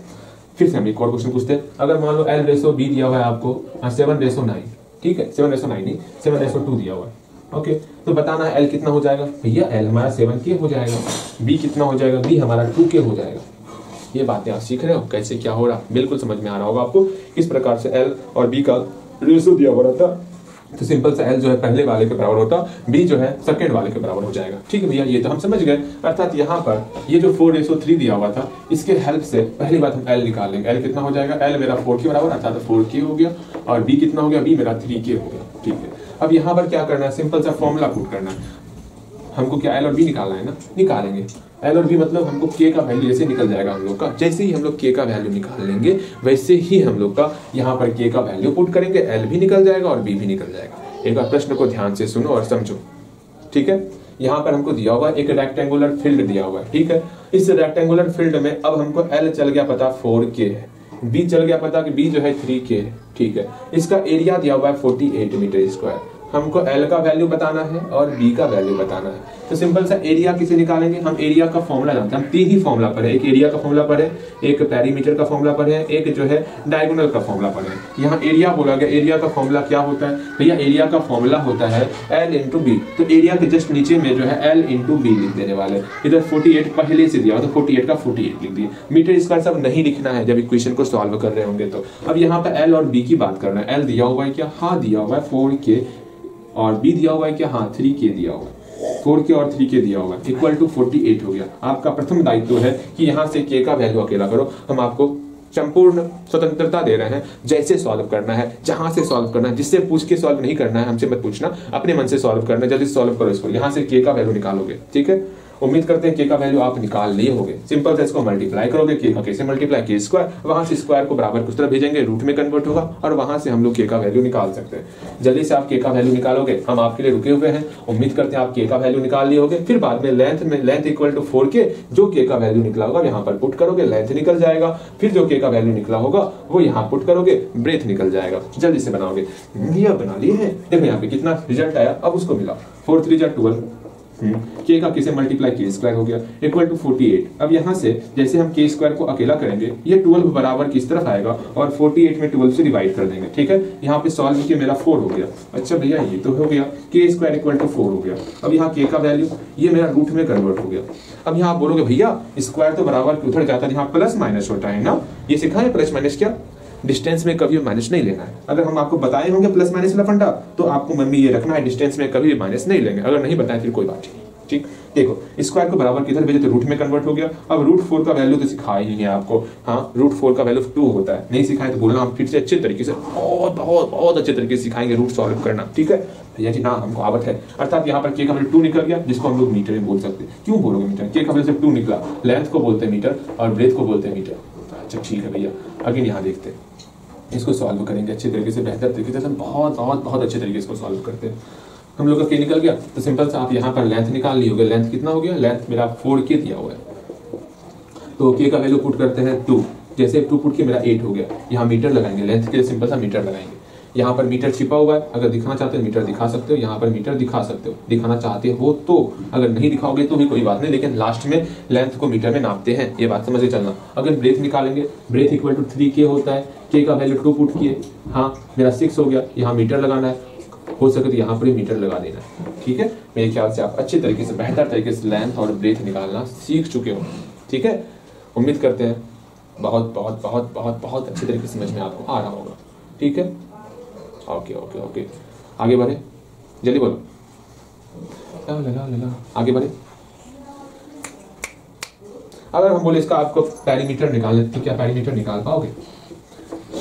फिर से हम एक और क्वेश्चन पूछते हैं, अगर मान लो L/B दिया हुआ है आपको 7:9, ठीक है, 7:9 नहीं 7:2 दिया हुआ है। ओके, तो बताना है L कितना हो जाएगा भैया, L हमारा 7k हो जाएगा, B कितना हो जाएगा, B हमारा 2k हो जाएगा। ये बातें आप सीख रहे हो, कैसे क्या हो रहा, बिल्कुल समझ में आ रहा होगा आपको किस प्रकार से L और B का रेशो दिया हुआ रहता। तो सिंपल सा L जो है पहले वाले के बराबर होता, B जो है सेकंड वाले के बराबर हो जाएगा। ठीक है भैया, ये तो हम समझ गए। अर्थात यहाँ पर ये जो 4:3 दिया हुआ था, इसके हेल्प से पहली बात हम L निकाल लेंगे। L कितना हो जाएगा, L मेरा 4 के बराबर अर्थात 4k हो गया, और B कितना हो गया, B मेरा 3k हो गया। ठीक है, अब यहाँ पर क्या करना है, सिंपल सा फॉर्मूला पुट करना है, हमको क्या L और B निकालना है ना, निकालेंगे। L और B मतलब हमको k का वैल्यू जैसे निकल जाएगा हम लोग का, जैसे ही हम लोग k का वैल्यू निकाल लेंगे वैसे ही हम लोग का यहाँ पर k का वैल्यू पुट करेंगे, L भी निकल जाएगा और B भी निकल जाएगा। एक बार प्रश्न को ध्यान से सुनो और समझो। ठीक है, यहाँ पर हमको दिया हुआ एक रेक्टेंगुलर फील्ड दिया हुआ है। ठीक है, इस रेक्टेंगुलर फील्ड में अब हमको L चल गया पता 4k है, B चल गया पता कि B जो है 3k है। ठीक है, इसका एरिया दिया हुआ है 48 मीटर स्क्वायर, हमको L का वैल्यू बताना है और B का वैल्यू बताना है। तो सिंपल सा एरिया किसे निकालेंगे, हम एरिया का फॉर्मूला जानते हैं, हम 3 ही फॉर्मूला पढ़े, एक एरिया का फॉर्मूला पढ़े, एक पेरीमीटर का फॉर्मूला पढ़े, एक जो है डायगोनल का फॉर्मूला पढ़े। यहाँ एरिया बोला गया, एरिया का फॉर्मूला क्या होता है भैया, एरिया का फॉर्मूला होता है L इंटू B। तो एरिया के जस्ट नीचे में जो है L इंटू B लिख देने वाले, इधर 48 पहले से दिया हो तो 48 का 48 लिख दिए। मीटर स्क्वायर सब नहीं लिखना है जब इक्वेशन को सॉल्व कर रहे होंगे। तो अब यहाँ पे L और B की बात करना है। L दिया हुआ है क्या, हाँ दिया हुआ है 4k, और B दिया हुआ है क्या, हाँ 3k दिया हुआ है, 4k और 3k दिया हुआ है, इक्वल टू 48 हो गया। आपका प्रथम दायित्व है कि यहाँ से k का वैल्यू अकेला करो, हम आपको संपूर्ण स्वतंत्रता दे रहे हैं, जैसे सॉल्व करना है, जहां से सॉल्व करना है, जिससे पूछ के सॉल्व नहीं करना है, हमसे मत पूछना, अपने मन से सॉल्व करना है, जल्दी सॉल्व करो इसको, यहाँ से k का वैल्यू निकालोगे। ठीक है, उम्मीद करते हैं k का वैल्यू आप निकाल लिए होंगे। सिंपल से इसको मल्टीप्लाई करोगे, k का कैसे मल्टीप्लाई, k स्क्वायर, वहां से स्क्वायर को बराबर कुछ तरह भेजेंगे, रूट में कन्वर्ट होगा और वहां से हम लोग k का वैल्यू निकाल सकते हैं। जल्दी से आप k का वैल्यू निकालोगे, हम आपके लिए रुके हुए हैं। उम्मीद करते हैं आप k का वैल्यू निकाल लिए होगे। फिर बाद में लेंथ इक्वल टू 4k, जो k का वैल्यू निकला होगा यहाँ पर पुट करोगे, लेंथ निकल जाएगा। फिर जो k का वैल्यू निकला होगा वो यहाँ पुट करोगे, ब्रेथ निकल जाएगा। जल्दी से बनाओगे, ये बना लिए हैं, देखो यहाँ पे कितना रिजल्ट आया, अब उसको मिला 4 3 12, k का किसे मल्टीप्लाई, k स्क्वायर हो गया, इक्वल टू 48। अब यहाँ से जैसे हम k स्क्वायर को अकेला करेंगे, ये 12 बराबर किस तरफ आएगा और 48 में 12 से डिवाइड कर देंगे। ठीक है, यहाँ पे सॉल्व किया मेरा 4 हो गया। अच्छा भैया ये तो हो गया, k स्क्वायर इक्वल टू 4 हो गया। अब यहाँ k का वैल्यू ये मेरा रूट में कन्वर्ट हो गया। अब यहाँ आप बोलोगे भैया स्क्वायर तो बराबर उधर जाता है, यहाँ प्लस माइनस होता है ना, ये सिखा है प्लस माइनस क्या, डिस्टेंस में कभी माइनस नहीं लेना है। अगर हम आपको बताए होंगे प्लस माइनस वाला फंडा तो आपको मम्मी ये रखना है, डिस्टेंस में कभी भी माइनस नहीं लेंगे, अगर नहीं बताए फिर कोई बात नहीं। ठीक, देखो स्क्वायर को बराबर किधर भेजे तो रूट में कन्वर्ट हो गया। अब रूट 4 का वैल्यू तो सिखाया ही है आपको, हाँ रूट 4 का वैल्यू 2 होता है, नहीं सिखाए तो बोलना, हम फिर से अच्छे तरीके से बहुत अच्छे तरीके से सिखाएंगे रूट सॉल्व करना। ठीक है भैया जी, हाँ हमको आवत है। अर्थात यहाँ पर k का वैल्यू 2 निकल गया, जिसको हम लोग मीटर में बोल सकते हैं। क्यों बोलोगे मीटर, k का वैल्यू सिर्फ 2 निकला, लेंथ को बोलते हैं मीटर और ब्रेथ को बोलते हैं मीटर। अच्छा ठीक है भैया, अगेन यहाँ देखते हैं, इसको सॉल्व करेंगे अच्छे तरीके से, बेहतर तरीके से, बहुत अच्छे तरीके से इसको सॉल्व करते हैं। हम लोग का के निकल गया, तो सिंपल सा आप यहाँ पर लेंथ निकाल ली होगी। लेंथ कितना हो गया, लेंथ मेरा 4k दिया हुआ है, तो k का वैल्यू पुट करते हैं 2, जैसे 2 पुट किया मेरा 8 हो गया। यहाँ मीटर लगाएंगे, लेंथ के लिए सिंपल सा मीटर लगाएंगे। यहाँ पर मीटर छिपा हुआ है, अगर दिखाना चाहते हो मीटर दिखा सकते हो, यहाँ पर मीटर दिखा सकते हो, दिखाना चाहते हो तो। अगर नहीं दिखाओगे तो भी कोई बात नहीं, लेकिन लास्ट में लेंथ को मीटर में नापते हैं, ये बात समझ के चलना। अगर ब्रेथ निकालेंगे, ब्रेथ इक्वल टू 3k होता है, k का वैल्यू 2 पुट किए, हाँ मेरा 6 हो गया। यहाँ मीटर लगाना है, हो सके तो यहाँ पर ही मीटर लगा देना है, ठीक है। मेरे ख्याल से आप अच्छे तरीके से, बेहतर तरीके से लेंथ और ब्रेथ निकालना सीख चुके हो, ठीक है। उम्मीद करते हैं बहुत बहुत बहुत बहुत बहुत अच्छे तरीके से समझ में आपको आ रहा होगा, ठीक है। ओके ओके ओके, आगे बढ़े, जल्दी बोलो, आगे बढ़े। अगर हम बोले इसका आपको पैरीमीटर निकालने, तो क्या पैरीमीटर निकाल पाओगे?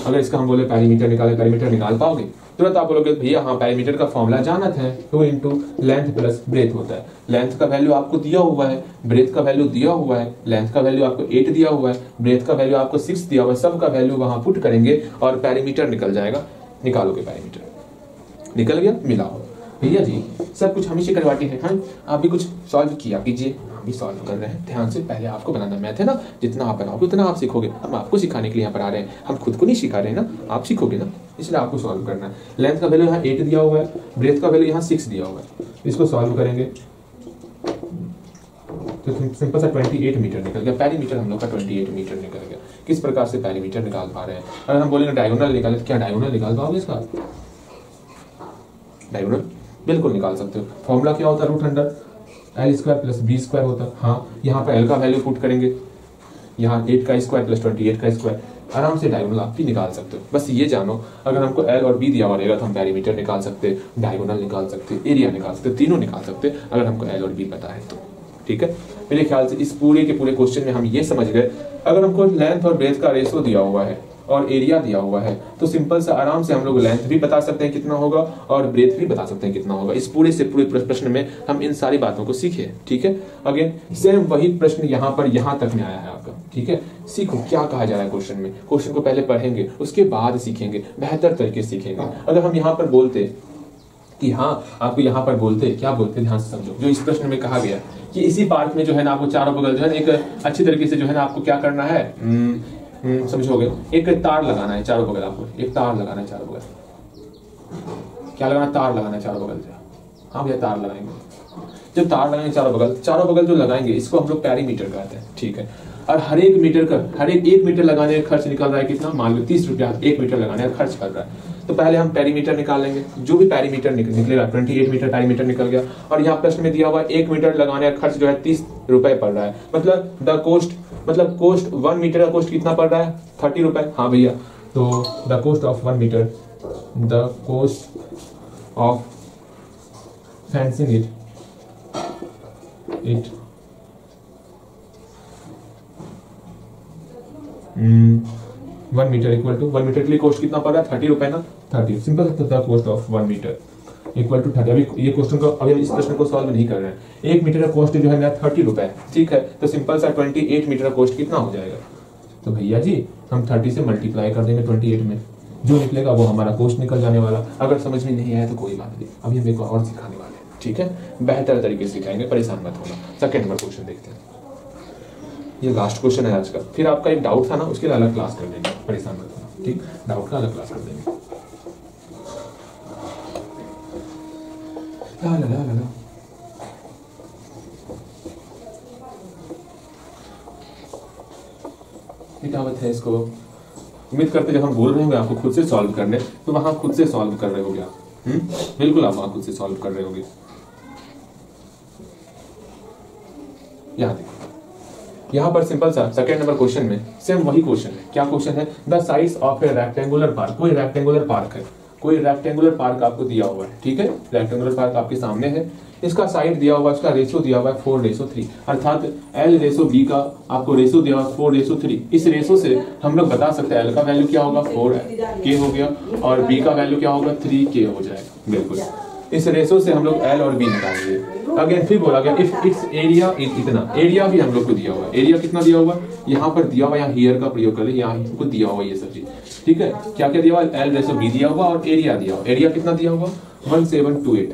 अगर इसका हम बोले पैरीमीटर निकाले, पैरीमीटर निकाल पाओगे? तुरंत आप बोलोगे भैया हाँ पैरीमीटर का फॉर्मूला जाना था, 2 इंटू लेंथ प्लस ब्रेथ होता है। लेंथ का वैल्यू आपको दिया हुआ है, ब्रेथ का वैल्यू दिया हुआ है, लेंथ का वैल्यू आपको 8 दिया हुआ है, ब्रेथ का वैल्यू आपको 6 दिया हुआ है, सब का वैल्यू वहां पुट करेंगे और पैरीमीटर निकल जाएगा। निकालोगे पैरीमीटर, निकल गया, मिलाओ। भैया जी सब कुछ हमेशा करवाते हैं, हाँ आप भी कुछ सॉल्व किया कीजिए। हम भी सॉल्व कर रहे हैं, ध्यान से। पहले आपको बनाना मैथ है ना, जितना आप बनाओगे उतना आप सीखोगे। हम आपको सिखाने के लिए यहाँ पर आ रहे हैं, हम खुद को नहीं सिखा रहे हैं ना, आप सीखोगे ना, इसलिए आपको सॉल्व करना है। लेंथ का वैल्यू यहाँ 8 दिया हुआ है, ब्रेथ का वैल्यू यहाँ 6 दिया हुआ है, इसको सॉल्व करेंगे तो सिंपल सा 28 मीटर निकल गया। पैरीमीटर हम लोग का 28 मीटर निकल गया। किस प्रकार से पैरीमीटर निकाल पा रहे हैं? अगर हम बोलेंगे डायगोनल निकाले, तो क्या डायगोनल निकाल पाओगे इसका? डायगोनल बिल्कुल निकाल सकते हो। फॉर्मूला क्या होता है? Root under L square plus B square होता है। हाँ यहाँ पर एल का वैल्यू पुट करेंगे, यहाँ 8 का स्क्वायर प्लस 28 का स्क्वायर, आराम से डायगोनल आप भी निकाल सकते हो। बस ये जानो, अगर हमको एल और बी दिया हुआ रहेगा तो हम पैरीमीटर निकाल सकते, डायगोनल निकाल सकते, एरिया निकाल सकते, तीनों निकाल सकते अगर हमको एल और बी पता है तो, ठीक है। मेरे ख्याल से इस पूरे के पूरे क्वेश्चन में हम ये समझ गए, अगर हमको लेंथ और ब्रेथ का रेशो दिया हुआ है और एरिया दिया हुआ है तो सिंपल से आराम से हम लोग लेंथ भी बता सकते हैं कितना होगा और ब्रेथ भी बता सकते हैं कितना होगा। इस पूरे से पूरे प्रश्न में हम इन सारी बातों को सीखे, ठीक है। अगेन सेम वही प्रश्न यहाँ पर यहाँ तक में आया है आपका, ठीक है। सीखो क्या कहा जा रहा है क्वेश्चन में। क्वेश्चन को पहले पढ़ेंगे, उसके बाद सीखेंगे, बेहतर तरीके से सीखेंगे। अगर हम यहाँ पर बोलते कि हाँ आपको यहाँ पर बोलते, क्या बोलते, ध्यान से समझो। जो इस प्रश्न में कहा गया कि इसी पार्क में जो है ना आपको चारों बगल जो है एक अच्छी तरीके से जो है ना आपको क्या करना है, समझोगे, एक तार लगाना है चारों बगल। आपको एक तार लगाना है चारों बगल। क्या लगाना? तार लगाना है चारों बगल से। हाँ भैया तार लगाएंगे। जब तार लगाएंगे चारों बगल जो लगाएंगे इसको हम लोग पैरीमीटर कहते हैं, ठीक है। और हर एक मीटर का, हर एक मीटर लगाने का खर्च निकल रहा है कितना? मान लो 30 रुपया 1 मीटर लगाने का खर्च कर रहा है। तो पहले हम पैरीमीटर निकालेंगे, जो भी पैरीमीटर निकलेगा 28 मीटर पैरीमीटर निकल गया। और यहाँ प्रश्न में दिया हुआ 1 मीटर लगाने का खर्च जो है 30 रुपए पड़ रहा है। मतलब द कोस्ट, मतलब कोस्ट 1 मीटर का कोस्ट कितना पड़ रहा है? 30 रुपए। हाँ भैया, तो the cost of 1 metre, the cost of fencing it 1 metre equal to 1 metre के लिए कॉस्ट कितना पड़ रहा है? 30 रुपए ना, 30। Simple the cost of 1 metre equal to 30। अभी ये क्वेश्चन को, अभी इस प्रश्न को सॉल्व नहीं कर रहे हैं। 1 मीटर का कॉस्ट जो है मेरा 30 रुपए, ठीक है। तो सिंपल सा 28 मीटर का कॉस्ट कितना हो जाएगा? तो भैया जी हम 30 से मल्टीप्लाई कर देंगे 28 में, जो निकलेगा वो हमारा कॉस्ट निकल जाने वाला। अगर समझ में नहीं आया तो कोई बात नहीं, अभी हम एक और सिखाने वाले हैं, ठीक है। बेहतर तरीके से सिखाएंगे, परेशान मत होना। सेकंड नंबर क्वेश्चन देखते हैं, ये लास्ट क्वेश्चन है आज का। फिर आपका एक डाउट था ना, उसके लिए अलग क्लास कर देंगे, परेशान मत होना, ठीक। डाउट का अलग क्लास कर देंगे। ला ला ला ला। किताबत है इसको। उम्मीद करते जब हम बोल रहे होंगे आपको खुद से सॉल्व करने, तो वहां खुद से सॉल्व कर रहे होगे आप। बिल्कुल आप वहां खुद से सॉल्व कर रहे होंगे। यहाँ देखो, यहाँ पर सिंपल सा सेकंड नंबर क्वेश्चन में सेम वही क्वेश्चन है। क्या क्वेश्चन है? The size of A rectangular park. कोई रेक्टेंगुलर पार्क है, कोई रेक्टेंगुलर पार्क आपको दिया हुआ है, ठीक है। रेक्टेंगुलर पार्क आपके सामने है, इसका साइड दिया हुआ है, इसका रेशियो दिया हुआ है 4:3, अर्थात L रेशो B का आपको रेशियो दिया हुआ है 4:3। इस रेशियो से हम लोग बता सकते हैं L का वैल्यू क्या होगा, 4K हो गया, और B का वैल्यू क्या होगा, 3K हो जाएगा। बिल्कुल इस रेशियो से हम लोग L और B निकालेंगे। अगेन फिर बोला गया इफ इट्स एरिया इज इतना, एरिया भी हम लोग को दिया हुआ है। एरिया कितना दिया हुआ? यहाँ पर दिया हुआ, यहाँ हियर का प्रयोग कर ले, यहाँ हमको दिया हुआ ये सब चीज, ठीक है। क्या क्या दिया हुआ? L रेशो B दिया हुआ और एरिया दिया हुआ। एरिया कितना दिया हुआ? 1728,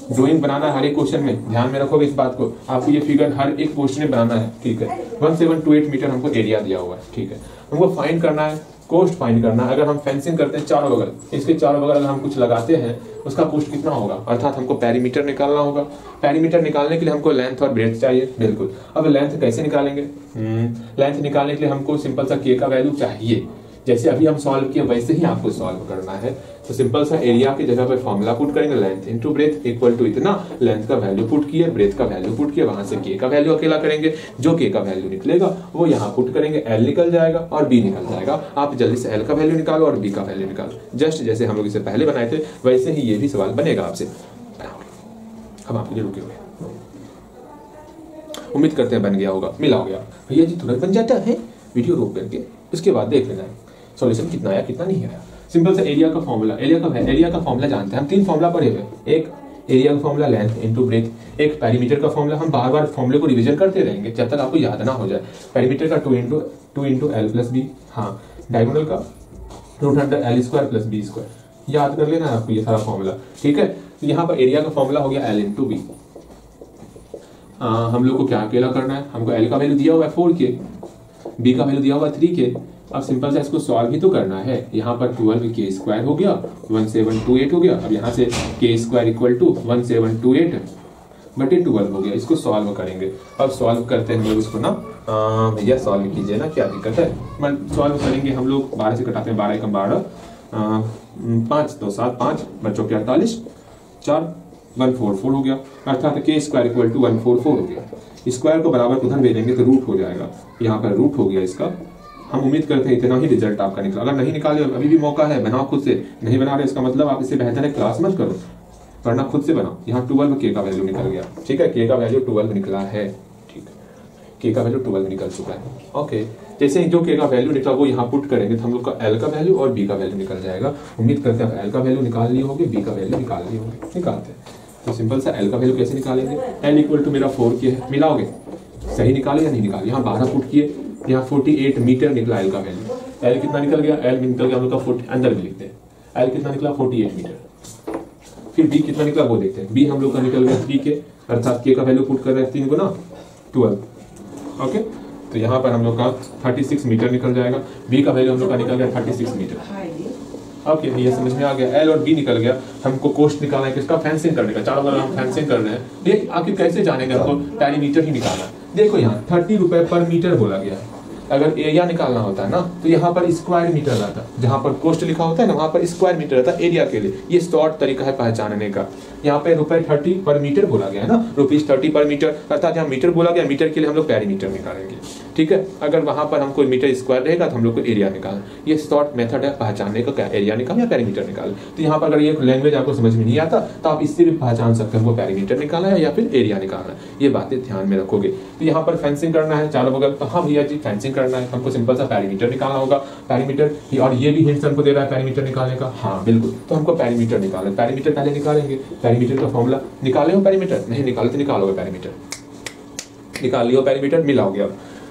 ड्राइंग बनाना है हर एक क्वेश्चन में, ध्यान में रखोगे इस बात को, आपको ये फिगर हर एक क्वेश्चन में बनाना है, ठीक है। 1728 मीटर हमको एरिया दिया हुआ है, ठीक है। हमको फाइंड करना है, कोस्ट फाइंड करना है। अगर हम फेंसिंग करते हैं चारों बगल, इसके चारों बगल अगर हम कुछ लगाते हैं उसका कोस्ट कितना होगा, अर्थात हमको पेरीमीटर निकालना होगा। पेरीमीटर निकालने के लिए हमको लेंथ और ब्रेड्थ चाहिए, बिल्कुल। अब लेंथ कैसे निकालेंगे? लेंथ निकालने के लिए हमको सिंपल सा के का वैल्यू चाहिए, जैसे अभी हम सॉल्व किए वैसे ही आपको सॉल्व करना है। तो सिंपल सा एरिया की जगह पर फॉर्मूला पुट करेंगे, length into breadth equal to इतना, लेंथ का वैल्यू पुट किया, ब्रेथ का वैल्यू पुट किया, वहां से के का वैल्यू अकेला करेंगे, जो के का वैल्यू निकलेगा वो यहाँ पुट करेंगे, एल निकल जाएगा और बी निकल जाएगा। आप जल्दी से एल का वैल्यू निकालो और बी का वैल्यू निकालो, जस्ट जैसे हम लोग इसे पहले बनाए थे वैसे ही ये भी सवाल बनेगा आपसे। हम आपके लिए रुके हुए, उम्मीद करते हैं बन गया होगा, मिला हो गया। भैया जी तुरंत बन जाता है, वीडियो रोक करके उसके बाद देख लेना है सॉल्यूशन कितना आया कितना नहीं आया। सिंपल से एरिया का फॉर्मूला, एरिया का फॉर्मूला जानते हैं हम, 3 फॉर्मूला पढ़े हुए, एक एरिया का फॉर्मूला लेंथ इनटू ब्रेथ, एक पेरीमीटर का फॉर्मूला। हम बार बार फॉर्मूले को रिवीजन करते रहेंगे जब तक आपको याद ना हो जाए। पेरीमीटर का 2 इंटू एल प्लस बी, हाँ डायगोनल का √L² प्लस बी स्क्वायर, याद कर लेना आपको ये सारा फॉर्मूला, ठीक है। तो यहाँ पर एरिया का फॉर्मूला हो गया एल इंटू बी। हम लोग को क्या अकेला करना है, हमको एल का वैल्यू दिया हुआ है 4K, बी का वैल्यू दिया हुआ 3K। अब सिंपल से इसको सॉल्व ही तो करना है। यहाँ पर 12K² हो गया, 1728 हो गया। अब यहाँ से K² इक्वल टू 1728 बटे 12 हो गया। इसको सॉल्व करेंगे। अब सॉल्व करते हैं हम लोग इसको ना, भैया सॉल्व कीजिए ना, क्या दिक्कत है। सॉल्व करेंगे हम लोग, 12 से कटाते हैं, 12 एकम 12, 5 2 7 5 बच्चों के 48, 4 144 हो गया, अर्थात K² इक्वल टू 144 हो गया। स्क्वायर को बराबर उधर भेजेंगे तो रूट हो जाएगा, यहाँ पर रूट हो गया इसका। हम उम्मीद करते हैं इतना ही रिजल्ट आपका निकला। अगर नहीं निकाले अभी भी मौका है, बनाओ खुद से। नहीं बना रहे इसका मतलब आप इससे बेहतर है क्लास मत करो, वरना खुद से बनाओ। यहाँ 12K का वैल्यू निकल गया, ठीक है। K का वैल्यू 12 निकला है, ठीक है। K का वैल्यू 12 निकल चुका है, ओके। जैसे ही जो K का वैल्यू निकला वो यहाँ पुट करेंगे तो हम लोग का L का वैल्यू और B का वैल्यू निकल जाएगा। उम्मीद करते हैं L का वैल्यू निकाल लिए होंगे, B का वैल्यू निकाल लिए होंगे, निकालते हैं। तो सिंपल सा L का वैल्यू कैसे निकालेंगे, L इक्वल टू मेरा 4K है, मिलाओगे सही निकाले या नहीं निकाले। यहाँ 12 पुट किए, यहाँ 48 मीटर निकला L का वैल्यू। L कितना निकल गया, L निकल गया हम लोग का 40, अंदर भी लिखते हैं L कितना निकला 48 मीटर। फिर B कितना निकला वो देखते हैं, B हम लोग का निकल गया 3K, अर्थात K का वैल्यू पुट कर रहे हैं 3 गुना 12, ओके। तो यहाँ पर हम लोग का 36 मीटर निकल जाएगा। B का वैल्यू हम लोग का निकल गया 36 मीटर, ओके। ये समझ में आ गया। L और B निकल गया। हमको कोस्ट निकालना है किसका, फेंसिंग करने का। चारों बार हम फेंसिंग कर रहे हैं, ये आखिर कैसे जानेंगे, हमको पेरीमीटर ही निकालना है। देखो यहाँ 30 रुपए पर मीटर बोला गया है। अगर एरिया निकालना होता है ना तो यहाँ पर स्क्वायर मीटर रहता, जहाँ पर कोस्ट लिखा होता है ना वहाँ पर स्क्वायर मीटर रहता एरिया के लिए। ये शॉर्ट तरीका है पहचानने का। यहाँ पे ₹30 पर मीटर बोला गया है ना, ₹30 पर मीटर, अर्थात यहाँ मीटर बोला गया, मीटर के लिए हम लोग पेरीमीटर निकालेंगे, ठीक है। अगर वहां पर हमको मीटर स्क्वायर रहेगा तो हम लोग को एरिया निकालना। ये शॉर्ट मेथड है पहचानने का, क्या एरिया निकाल या पेरीमीटर निकाल। तो यहाँ पर अगर ये लैंग्वेज आपको समझ में नहीं आता तो आप इससे भी पहचान सकते हैं हमको पेरीमीटर निकालना है या फिर एरिया निकालना है। ये बातें ध्यान में रखोगे। तो यहाँ पर फेंसिंग करना है चारों बगल, तो हाँ भैया जी फेंसिंग करना है, हमको सिंपल सा पेरीमीटर निकालना होगा। पेरीमीटर, और ये भी हिंट्स हमको दे रहा है पेरीमीटर निकालने का, हाँ बिल्कुल। तो हमको पेरीमीटर निकालना है, पेरीमीटर पहले निकालेंगे। पेरीमीटर का फॉर्मूला निकाले हो, पेरीमीटर नहीं निकाले तो निकालोगे पेरीमीटर, निकाल लियो पेरीमीटर, मिला हो गया।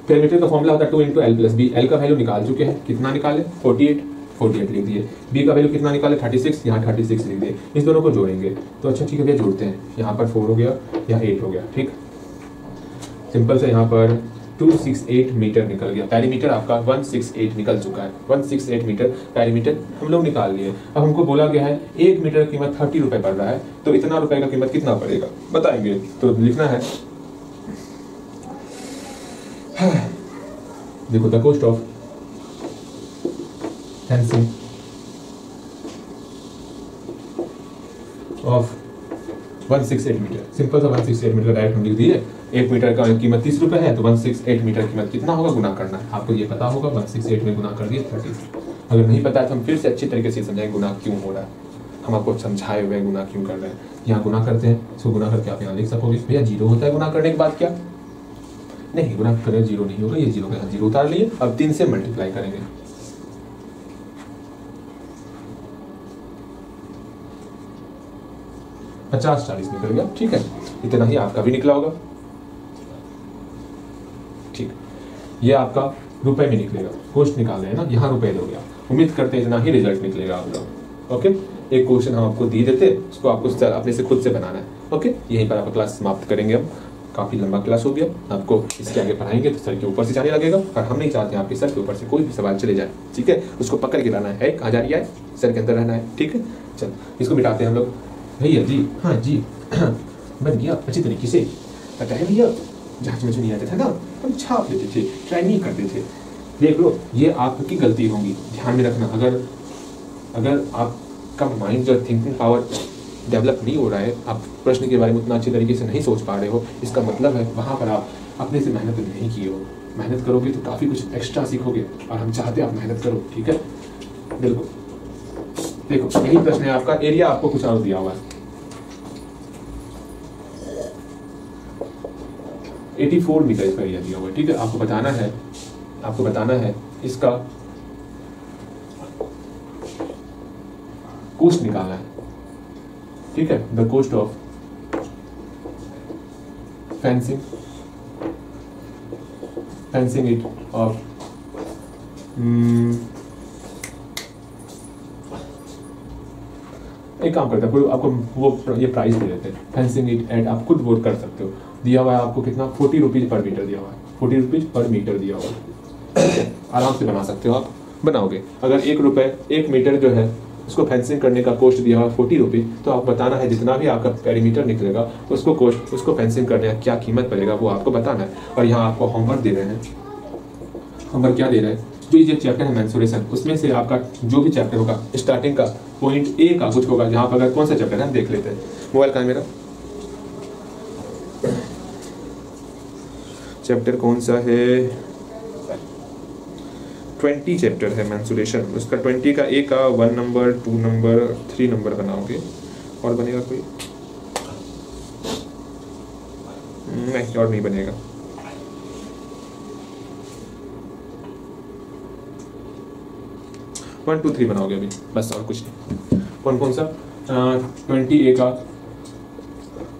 पेरीमीटर का फॉर्मूला होता है 2 into L plus B. L का वैल्यू निकाल चुके हैं, कितना निकाले 48 लिख दिए। बी का वैल्यू कितना निकाले 36, यहाँ 36 लिख दिए। इस दोनों को जोड़ेंगे तो अच्छा ठीक है भैया जोड़ते हैं। यहाँ पर 4 हो गया, यहाँ 8 हो गया, ठीक। सिंपल से यहाँ पर 268 मीटर निकल गया। पेरीमीटर आपका 168 निकल चुका है। 168 मीटर पेरीमीटर हम लोग निकाल लिए। अब हमको बोला गया है 1 मीटर की कीमत 30 रुपए पड़ रहा है, तो इतना रुपए का कीमत कितना पड़ेगा बताएंगे। तो लिखना है, देखो the cost of fencing of 168 metre. Simple सा 168 मीटर डायरेक्ट हम लिख दिए। 1 मीटर का कीमत 30 रुपए है, तो 168 मीटर कीमत कितना होगा गुना करना है। आपको ये पता होगा, 168 में गुना कर दिए 30। अगर नहीं पता है तो हम फिर से अच्छी तरीके से समझाएंगे गुना क्यों हो रहा है। हम आपको समझाए हुए गुना क्यों कर रहे हैं। यहाँ गुना करते हैं, इसको गुना करके आप यहाँ लिख सकोगे। भैया 0 होता है गुना करने के बाद, क्या नहीं गुना करें 0 नहीं होगा, ये 0 के साथ 0 उतार लिए। अब 3 से मल्टीप्लाई करेंगे, पचास 40 निकल गया, ठीक है। इतना ही आपका भी निकला होगा, ठीक। ये आपका रुपए में निकलेगा, कोस्ट निकाल रहे हैं ना, यहाँ रुपए दोगे आप। उम्मीद करते हैं इतना ही रिजल्ट निकलेगा आपका, ओके। एक क्वेश्चन हम आपको दे देते, उसको आपको अपने से खुद से बनाना है, ओके, यहीं पर आप क्लास समाप्त करेंगे। हम काफ़ी लंबा क्लास हो गया, आपको इसके आगे पढ़ाएंगे तो सर के ऊपर से जाने लगेगा, और हम नहीं चाहते आपके सर के ऊपर से कोई भी सवाल चले जाए, ठीक है। उसको पकड़ के लाना है, कहाँ जा रही है, सर के अंदर रहना है, ठीक है। चल इसको मिटाते हैं हम लोग। भैया जी, हाँ जी बन गया अच्छी तरीके से, पता है भैया जाँच में जो नहीं आता था ना हम छाप लेते थे, ट्राई नहीं करते थे। देख लो ये आपकी गलती होगी, ध्यान में रखना। अगर आपका माइंड जो थिंकिंग पावर डेवलप नहीं हो रहा है, आप प्रश्न के बारे में उतना अच्छी तरीके से नहीं सोच पा रहे हो, इसका मतलब है वहाँ पर आप अपने से मेहनत नहीं किए हो। मेहनत करोगे तो काफ़ी कुछ एक्स्ट्रा सीखोगे, और हम चाहते हैं आप मेहनत करो, ठीक है। बिल्कुल, देखो यही प्रश्न है आपका, एरिया आपको कुछ और दिया हुआ है 84 मीटर इसका एरिया दिया हुआ है, ठीक है। आपको बताना है इसका कोस्ट निकालना है, ठीक है। The cost of fencing it of एक काम करते हैं, आपको वो ये प्राइस दे देते हैं, फेंसिंग इट एट, आप खुद वोट कर सकते हो। दिया हुआ है आपको कितना, 40 रुपीज़ पर मीटर दिया हुआ है, 40 रुपीज़ पर मीटर दिया हुआ है। आराम से बना सकते हो, आप बनाओगे। अगर 1 मीटर जो है उसको फेंसिंग करने का कॉस्ट दिया हुआ है 40 रुपीज़, तो आप बताना है जितना भी आपका पेरीमीटर निकलेगा उसको फेंसिंग करने का क्या कीमत पड़ेगा वो आपको बताना है। और यहाँ आपको होमवर्क दे रहे हैं, होमवर्क क्या दे रहे हैं, जो ये चैप्टर है मेंसुरेशन, उसमें से आपका जो भी चैप्टर होगा स्टार्टिंग का पॉइंट ए का कुछ होगा, जहाँ पर अगर कौन सा चैप्टर है हम देख लेते हैं। मोबाइल कहाँ है मेरा, चैप्टर कौन सा है, 20 चैप्टर है मेंसुरेशन, उसका 20 का ए का 1 नंबर 2 नंबर 3 नंबर बनाओगे, और बनेगा कोई नहीं, और नहीं बनेगा। वन 2 3 बनाओगे अभी बस, और कुछ नहीं। कौन सा 20 ए का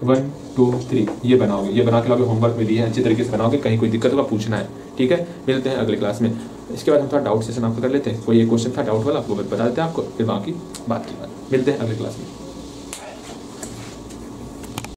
1 2 3 ये बनाओगे, ये बना के लाओगे, होमवर्क में दिए हैं, अच्छे तरीके से बनाओगे, कहीं कोई दिक्कत होगा पूछना है, ठीक है। मिलते हैं अगले क्लास में। इसके बाद हम थोड़ा डाउट सेशन आपको कर लेते हैं, कोई एक क्वेश्चन था डाउट वाला, वो बता देते हैं आपको, फिर बाकी बात की बात। मिलते हैं अगले क्लास में।